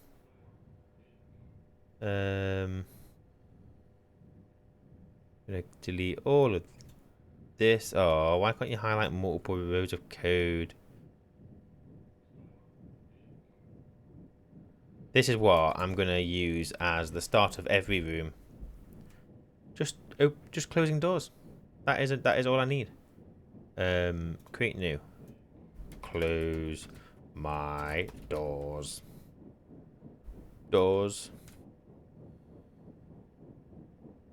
I'm going to delete all of this. Oh, why can't you highlight multiple rows of code? This is what I'm going to use as the start of every room. Just closing doors. That is all I need. Create new. Close my doors. Doors.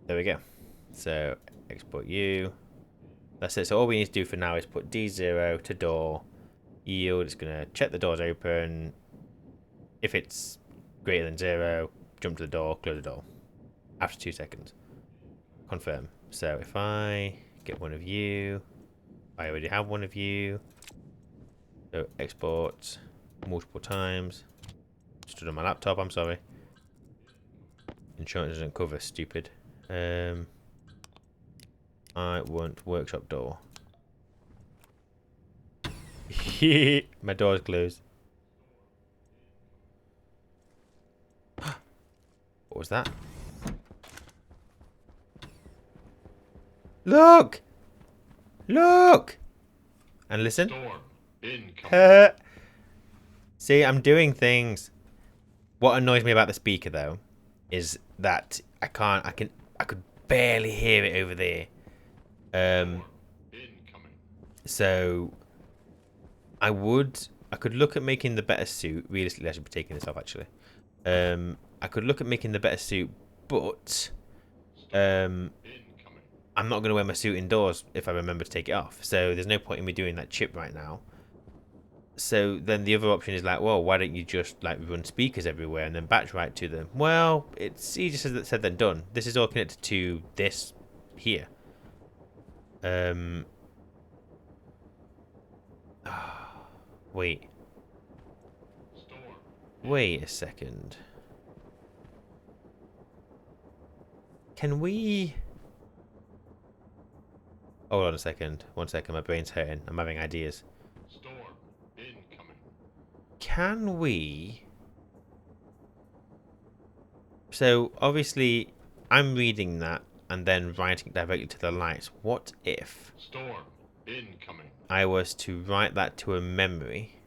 There we go. So export you. That's it. So all we need to do for now is put D0 to door. Yield. It's gonna check the doors open. If it's greater than 0, jump to the door, close the door. After 2 seconds. Confirm. So if I get one of you, I already have one of you. So export multiple times. Stood on my laptop, I'm sorry. Insurance doesn't cover, stupid. I want workshop door. My door's closed. What was that? Look! Look! And listen. Storm incoming. See, I'm doing things. What annoys me about the speaker though is that I could barely hear it over there. Incoming. So I could look at making the better suit. Realistically, I should be taking this off actually. I could look at making the better suit, but Incoming. I'm not going to wear my suit indoors if I remember to take it off. So there's no point in me doing that chip right now. So then the other option is like, well, why don't you just like run speakers everywhere and then batch right to them? Well, it's easier said than done. This is all connected to this here. Wait. Storm. Wait a second. Can we... Hold on a second. 1 second, my brain's hurting. I'm having ideas. Storm incoming. Can we... So, obviously, I'm reading that and then writing it directly to the lights. What if Storm incoming. I was to write that to a memory?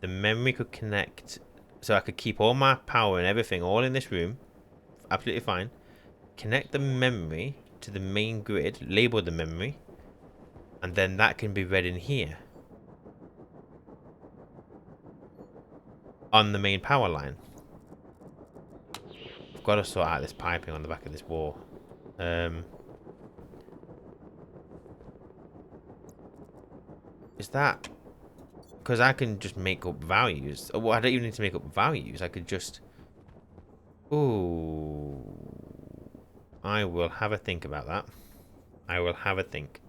The memory could connect... So I could keep all my power and everything all in this room. Absolutely fine. Connect the memory to the main grid. Label the memory. And then that can be read in here. On the main power line. I've got to sort out this piping on the back of this wall. Is that... Because I can just make up values. Well, I don't even need to make up values. I could just... Ooh. I will have a think about that. I will have a think.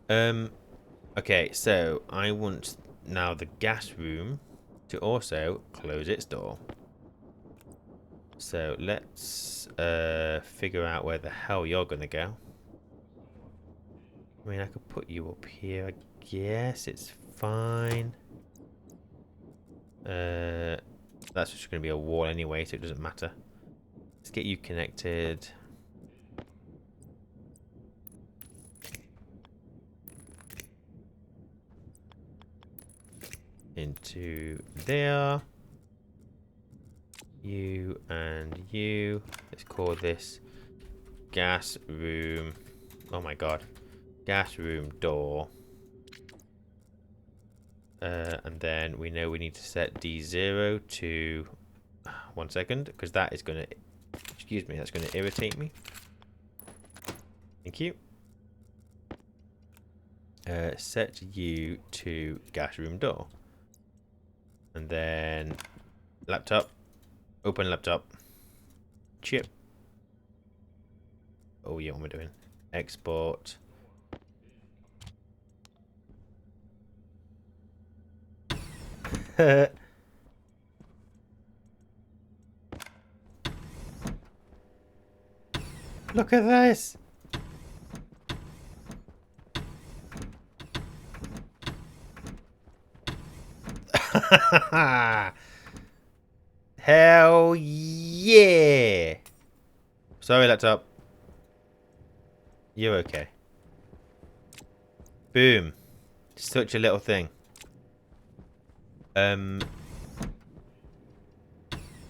Okay, so I want now the gas room to also close its door. So let's figure out where the hell you're gonna go. I mean, I could put you up here, I guess. It's fine. That's just gonna be a wall anyway, so it doesn't matter. Let's get you connected. Into there. You and you. Let's call this gas room. Oh my god. Gas room door. And then we know we need to set D0 to 1 second, because that is going to, excuse me, that's going to irritate me. Thank you. Set you to gas room door. And then laptop. Open laptop. Chip. Oh yeah, what am I doing? Export. Look at this. Hell yeah. Sorry, laptop. You're okay. Boom. Such a little thing.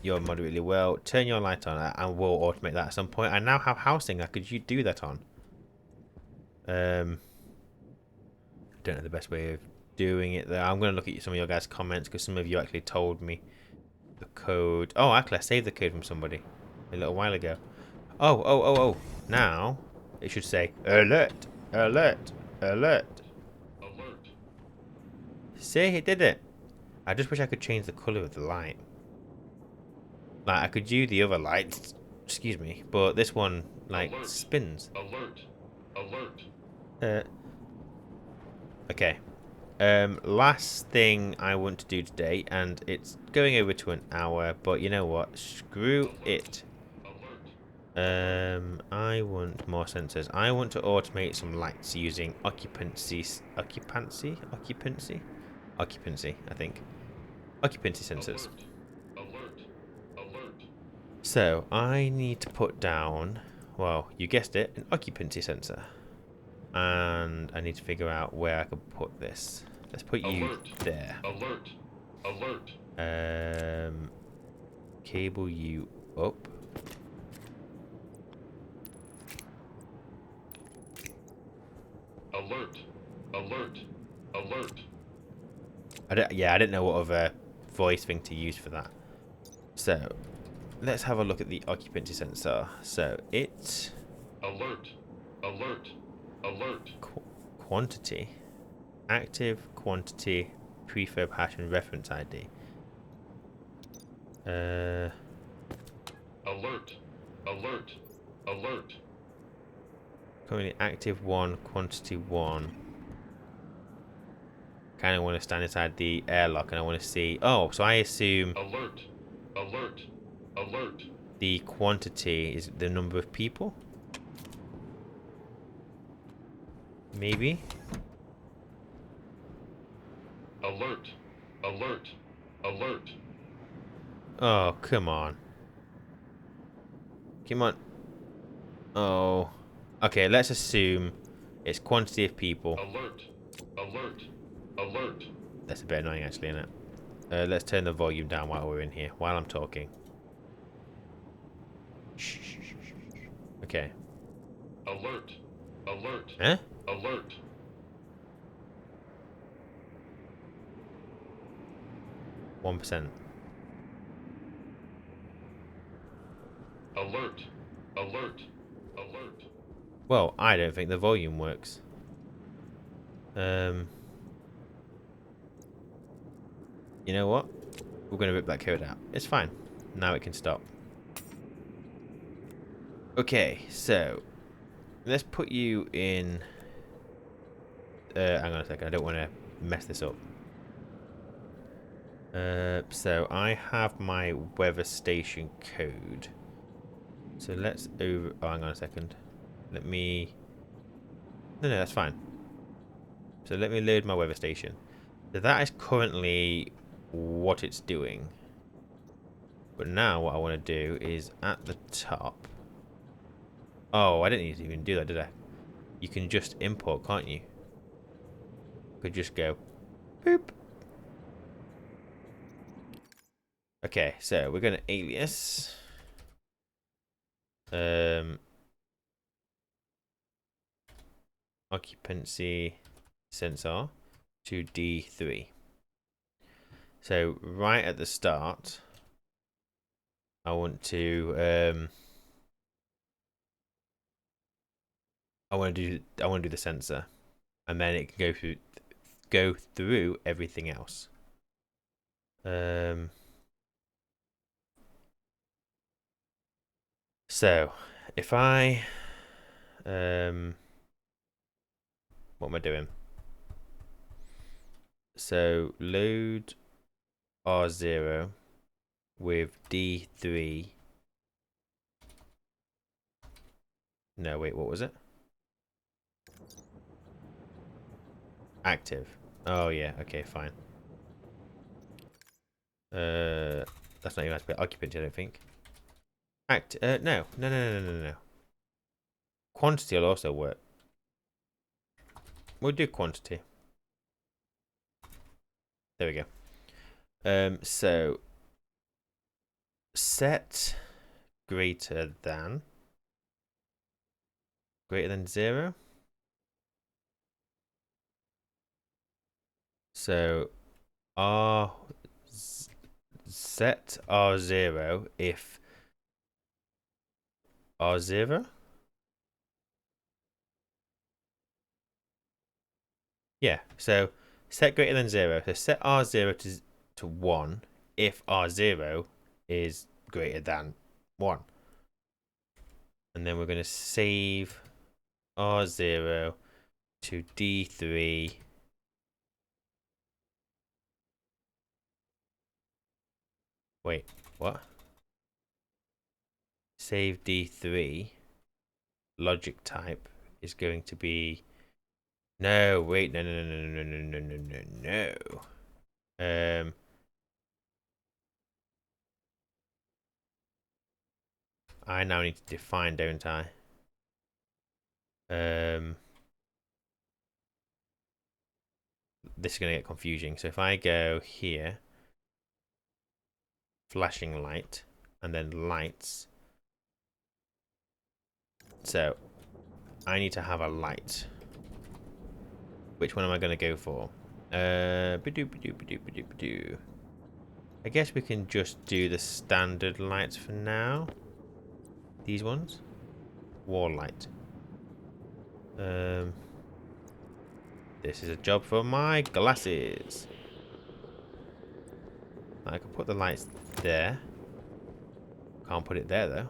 You're moderately well. Turn your light on and we'll automate that at some point. I now have housing. Could you do that on? Don't know the best way of doing it there. I'm going to look at some of your guys' comments because some of you actually told me the code. Oh, actually, I saved the code from somebody a little while ago. Oh. Now, it should say, alert, alert, alert. Alert. See, it did it. I just wish I could change the colour of the light. Like, I could do the other lights, excuse me, but this one, like, Alert. spins. Alert. Alert. Okay. Last thing I want to do today, and it's going over to an hour, but you know what? Screw it. Alert. I want more sensors. I want to automate some lights using occupancy, I think. Occupancy sensors. Alert. Alert. Alert. So I need to put down well, you guessed it, an occupancy sensor. And I need to figure out where I could put this. Let's put you Alert. there. Alert. Alert. Cable you up. Alert. Alert. Alert. I didn't know what other voice thing to use for that. So, let's have a look at the occupancy sensor. So, it's Alert. Alert. Alert. quantity, active quantity, prefab hash and reference ID. Alert. Alert. Alert. Currently active 1, quantity 1. Kind of want to stand inside the airlock and I want to see. Oh, so I assume Alert. Alert. Alert. the quantity is the number of people. Maybe. Alert. Alert. Alert. Oh, come on. Come on. Oh. Okay, let's assume it's quantity of people. Alert. Alert. Alert. That's a bit annoying, actually, isn't it? Let's turn the volume down while we're in here, while I'm talking. Shh, shh, shh, shh, shh. Okay. Alert. Alert. Huh? Alert. 1%. Alert. Alert. Alert. Well, I don't think the volume works. You know what? We're going to rip that code out. It's fine. Now it can stop. Okay, so let's put you in. Hang on a second. I don't want to mess this up. So I have my weather station code. So let's over. Oh, hang on a second. Let me. No, that's fine. So let me load my weather station. So that is currently what it's doing. But now what I want to do is at the top. Oh, I didn't need to even do that, did I? You can just import, can't you? Could just go boop. Okay, so we're going to alias occupancy sensor to D3. So right at the start, I want to I want to do the sensor, and then it can go through everything else. So if I what am I doing? So load R0 with D3. No, wait, what was it? Active. Oh yeah, okay, fine. That's not even how to put occupancy, I don't think. No. Quantity will also work. We'll do quantity. There we go. So set greater than 0. So R set R0 if R0. Yeah, so set greater than 0. So set R0 to 1 if R0 is greater than 1. And then we're going to save R0 to D3. Wait, what? Save D3. Logic type is going to be. No, wait, no. I now need to define, don't I? This is going to get confusing. So if I go here, flashing light, and then lights. So I need to have a light. Which one am I going to go for? I guess we can just do the standard lights for now. These ones. Wall light. This is a job for my glasses. I can put the lights there. Can't put it there though.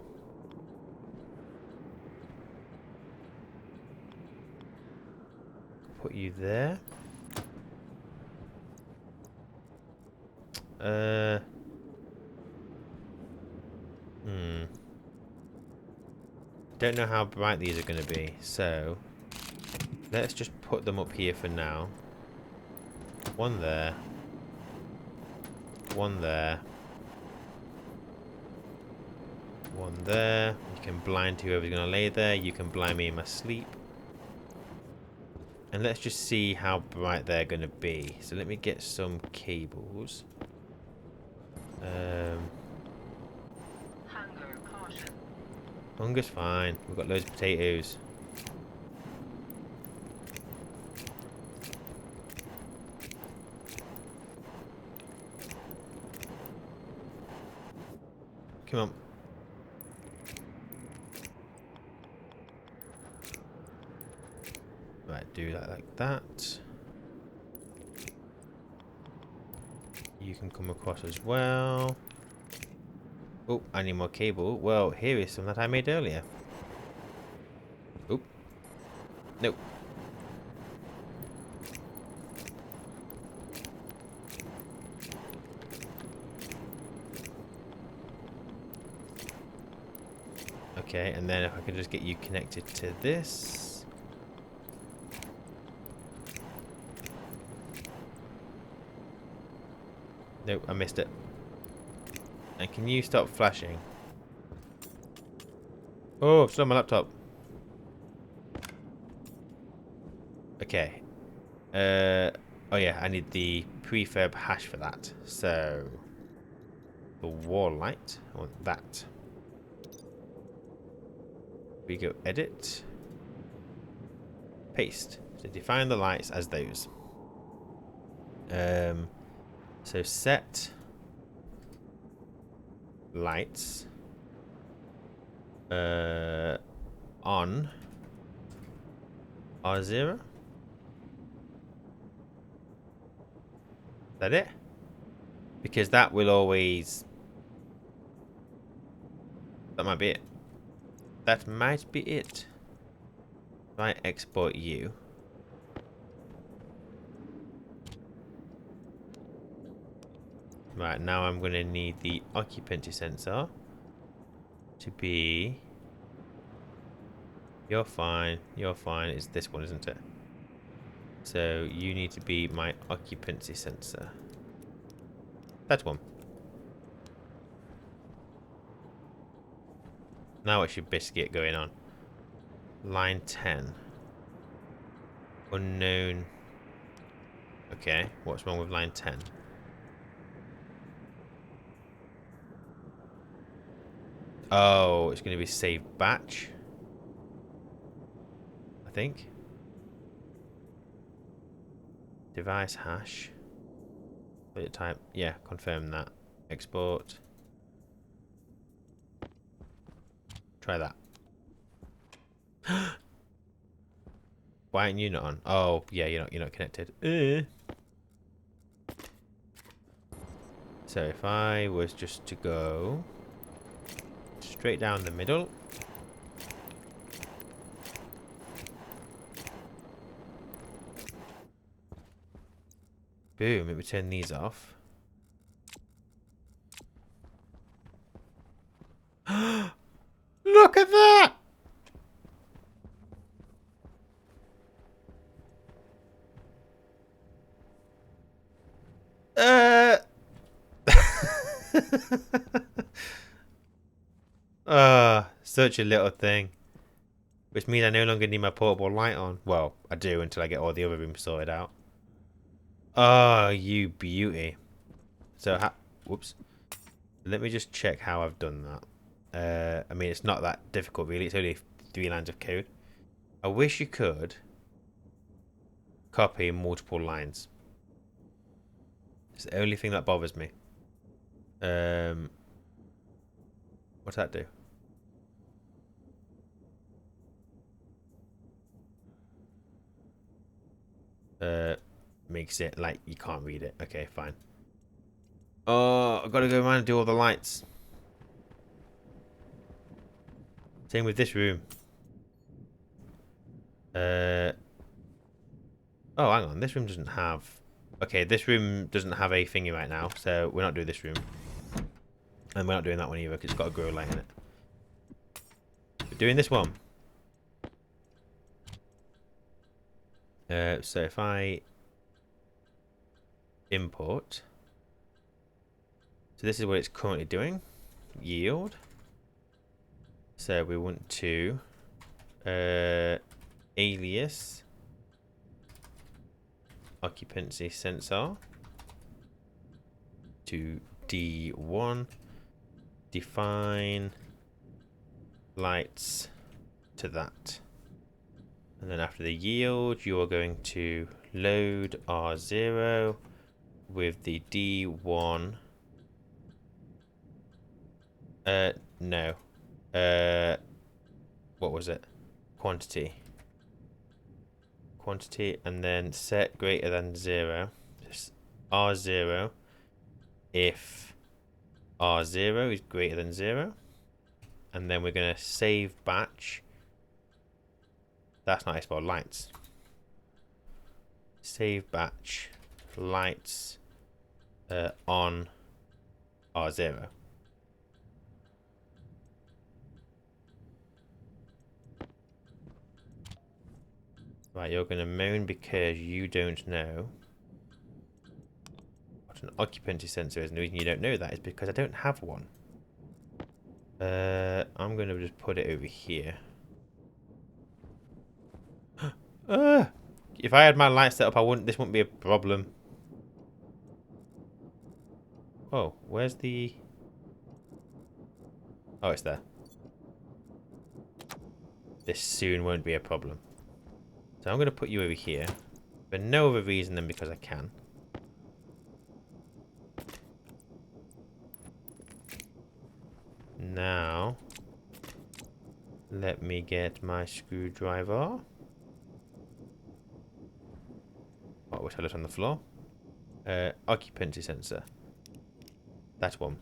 Put you there. Don't know how bright these are going to be, so let's just put them up here for now. One there. One there. One there. You can blind whoever's going to lay there. You can blind me in my sleep. And let's just see how bright they're going to be. So let me get some cables. Hunger caution. Hunger's fine. We've got loads of potatoes. Come on. Right, do that like that. You can come across as well. Oh, I need more cable. Well, here is some that I made earlier. Oop. Nope. Okay, and then if I could just get you connected to this. Nope, I missed it. And can you stop flashing? Oh, it's on my laptop. Okay. Oh yeah, I need the prefab hash for that. So the wall light, I want that. We go edit, paste. So define the lights as those. So set lights on R0. Is that it? Because that will always... That might be it. That might be it. If I export you. Right, now I'm going to need the occupancy sensor to be... You're fine. You're fine. It's this one, isn't it? So you need to be my occupancy sensor. That one. Now it should basically get going on. Line 10. Unknown. Okay, what's wrong with line 10? Oh, it's going to be saved batch. I think. Device hash. Type. Yeah, confirm that. Export. Try that. Why aren't you not on? Oh, yeah, you're not connected. So if I was just to go straight down the middle. Boom, let me turn these off. Look at that! Ah, such a little thing. Which means I no longer need my portable light on. Well, I do until I get all the other rooms sorted out. Oh, you beauty. So, whoops. Let me just check how I've done that. I mean, it's not that difficult, really. It's only 3 lines of code. I wish you could copy multiple lines. It's the only thing that bothers me. What's that do? Makes it like you can't read it. Okay, fine. Oh, I've got to go around and do all the lights. Same with this room. Oh, hang on. This room doesn't have... Okay, this room doesn't have a thingy right now, so we're not doing this room. And we're not doing that one either, because it's got a grow light in it. We're doing this one. So if I import... So this is what it's currently doing. Yield. So we want to... alias... occupancy sensor to D1, define lights to that, and then after the yield you are going to load R0 with the D1 no what was it, quantity, and then set greater than 0, just R0 if R0 is greater than 0, and then we're going to save batch. That's not how I spell lights. Save batch lights on R0. Right, you're going to moan because you don't know what an occupancy sensor is, and the reason you don't know that is because I don't have one. I'm going to just put it over here. If I had my light set up, this wouldn't be a problem. Oh, where's the... Oh, it's there. This soon won't be a problem. So I'm going to put you over here for no other reason than because I can. Now, let me get my screwdriver. Oh, I wish I looked on the floor. Occupancy sensor. That one.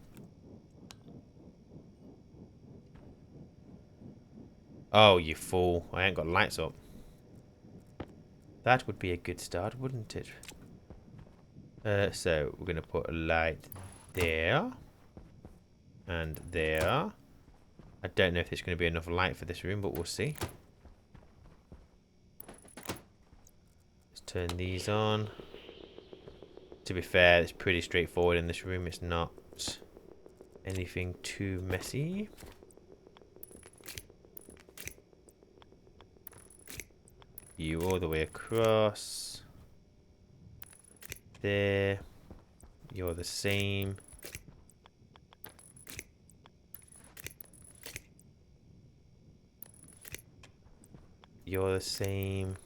Oh, you fool. I ain't got lights up. That would be a good start, wouldn't it? So, we're going to put a light there. And there. I don't know if there's going to be enough light for this room, but we'll see. Let's turn these on. To be fair, it's pretty straightforward in this room. It's not anything too messy. You all the way across. There. You're the same. You're the same.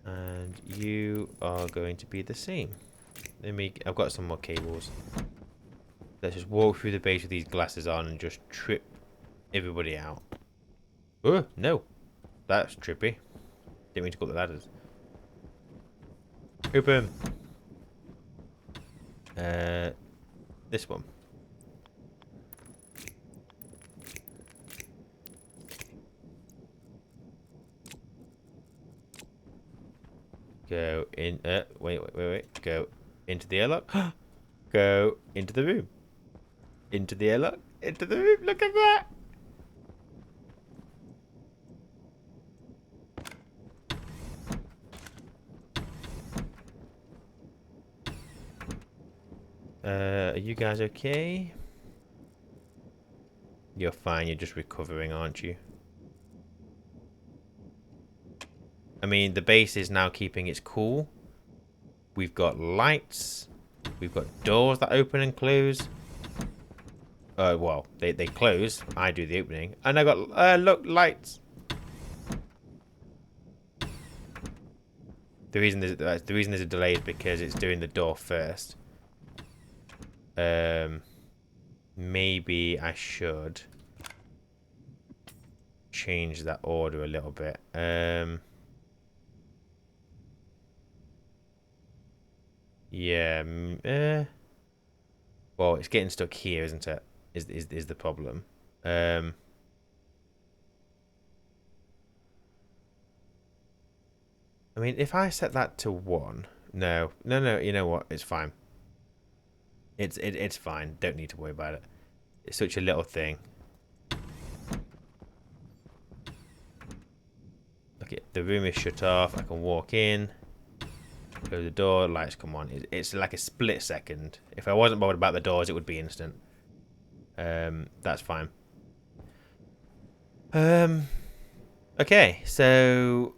And you are going to be the same. I've got some more cables. Let's just walk through the base with these glasses on and just trip everybody out. Oh, no. That's trippy. Didn't mean to go up the ladders. Open. This one. Go in. Wait. Go into the airlock. Go into the room. Into the airlock. Into the room. Look at that. Are you guys okay? You're fine. You're just recovering, aren't you? I mean, the base is now keeping its cool. We've got lights. We've got doors that open and close. Well, they close. I do the opening. And I got, look, lights. The reason there's a delay is because it's doing the door first. Maybe I should change that order a little bit. Yeah. Well, it's getting stuck here, isn't it? Is the problem. I mean, if I set that to 1, no, you know what? It's fine. It's fine. Don't need to worry about it. It's such a little thing. Okay, the room is shut off. I can walk in. Close the door. Lights come on. It's like a split second. If I wasn't bothered about the doors, it would be instant. That's fine. Okay, so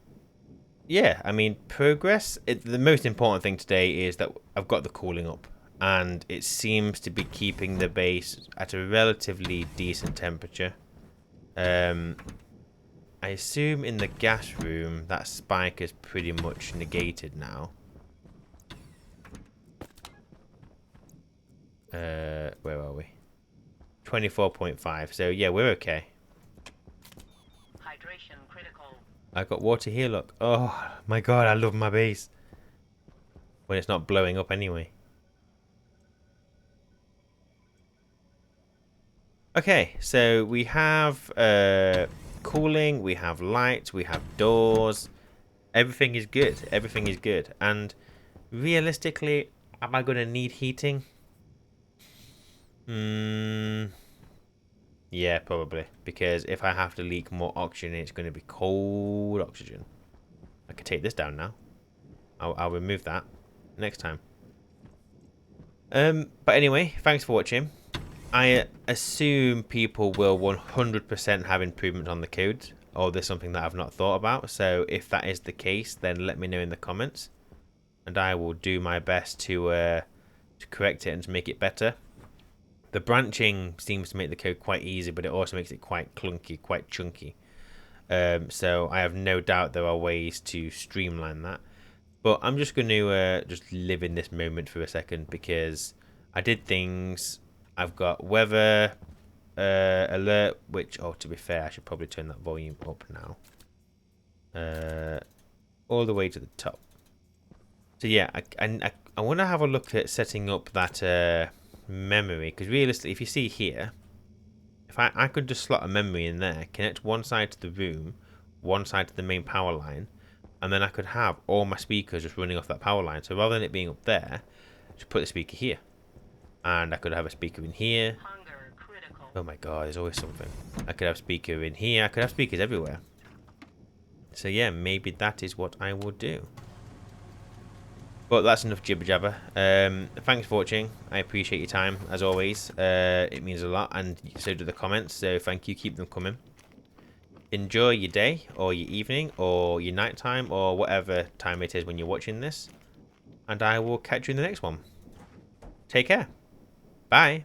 yeah, I mean, progress. The most important thing today is that I've got the cooling up, and it seems to be keeping the base at a relatively decent temperature. I assume in the gas room that spike is pretty much negated now. Where are we? 24.5. So yeah, we're okay. Hydration critical. I got water here, look. Oh my god, I love my base. When it's not blowing up anyway. Okay, so we have cooling, we have lights, we have doors. Everything is good. Everything is good. And realistically, am I going to need heating? Yeah, probably. Because if I have to leak more oxygen, it's going to be cold oxygen. I could take this down now. I'll remove that next time. But anyway, thanks for watching. I assume people will 100% have improvement on the code, or there's something that I've not thought about. So if that is the case, then let me know in the comments, and I will do my best to correct it and to make it better. The branching seems to make the code quite easy, but it also makes it quite clunky, quite chunky. So I have no doubt there are ways to streamline that. But I'm just going to just live in this moment for a second, because I did things. I've got weather alert, which, oh, to be fair, I should probably turn that volume up now. All the way to the top. So yeah, I want to have a look at setting up that memory, because realistically, if you see here, if I could just slot a memory in there, connect one side to the room, one side to the main power line, and then I could have all my speakers just running off that power line. So rather than it being up there, just put the speaker here. And I could have a speaker in here. Hunger critical. Oh my god, there's always something. I could have a speaker in here. I could have speakers everywhere. So yeah, maybe that is what I will do. But that's enough jibber jabber. Thanks for watching. I appreciate your time, as always. It means a lot, and so do the comments. So thank you. Keep them coming. Enjoy your day, or your evening, or your nighttime, or whatever time it is when you're watching this. And I will catch you in the next one. Take care. Bye.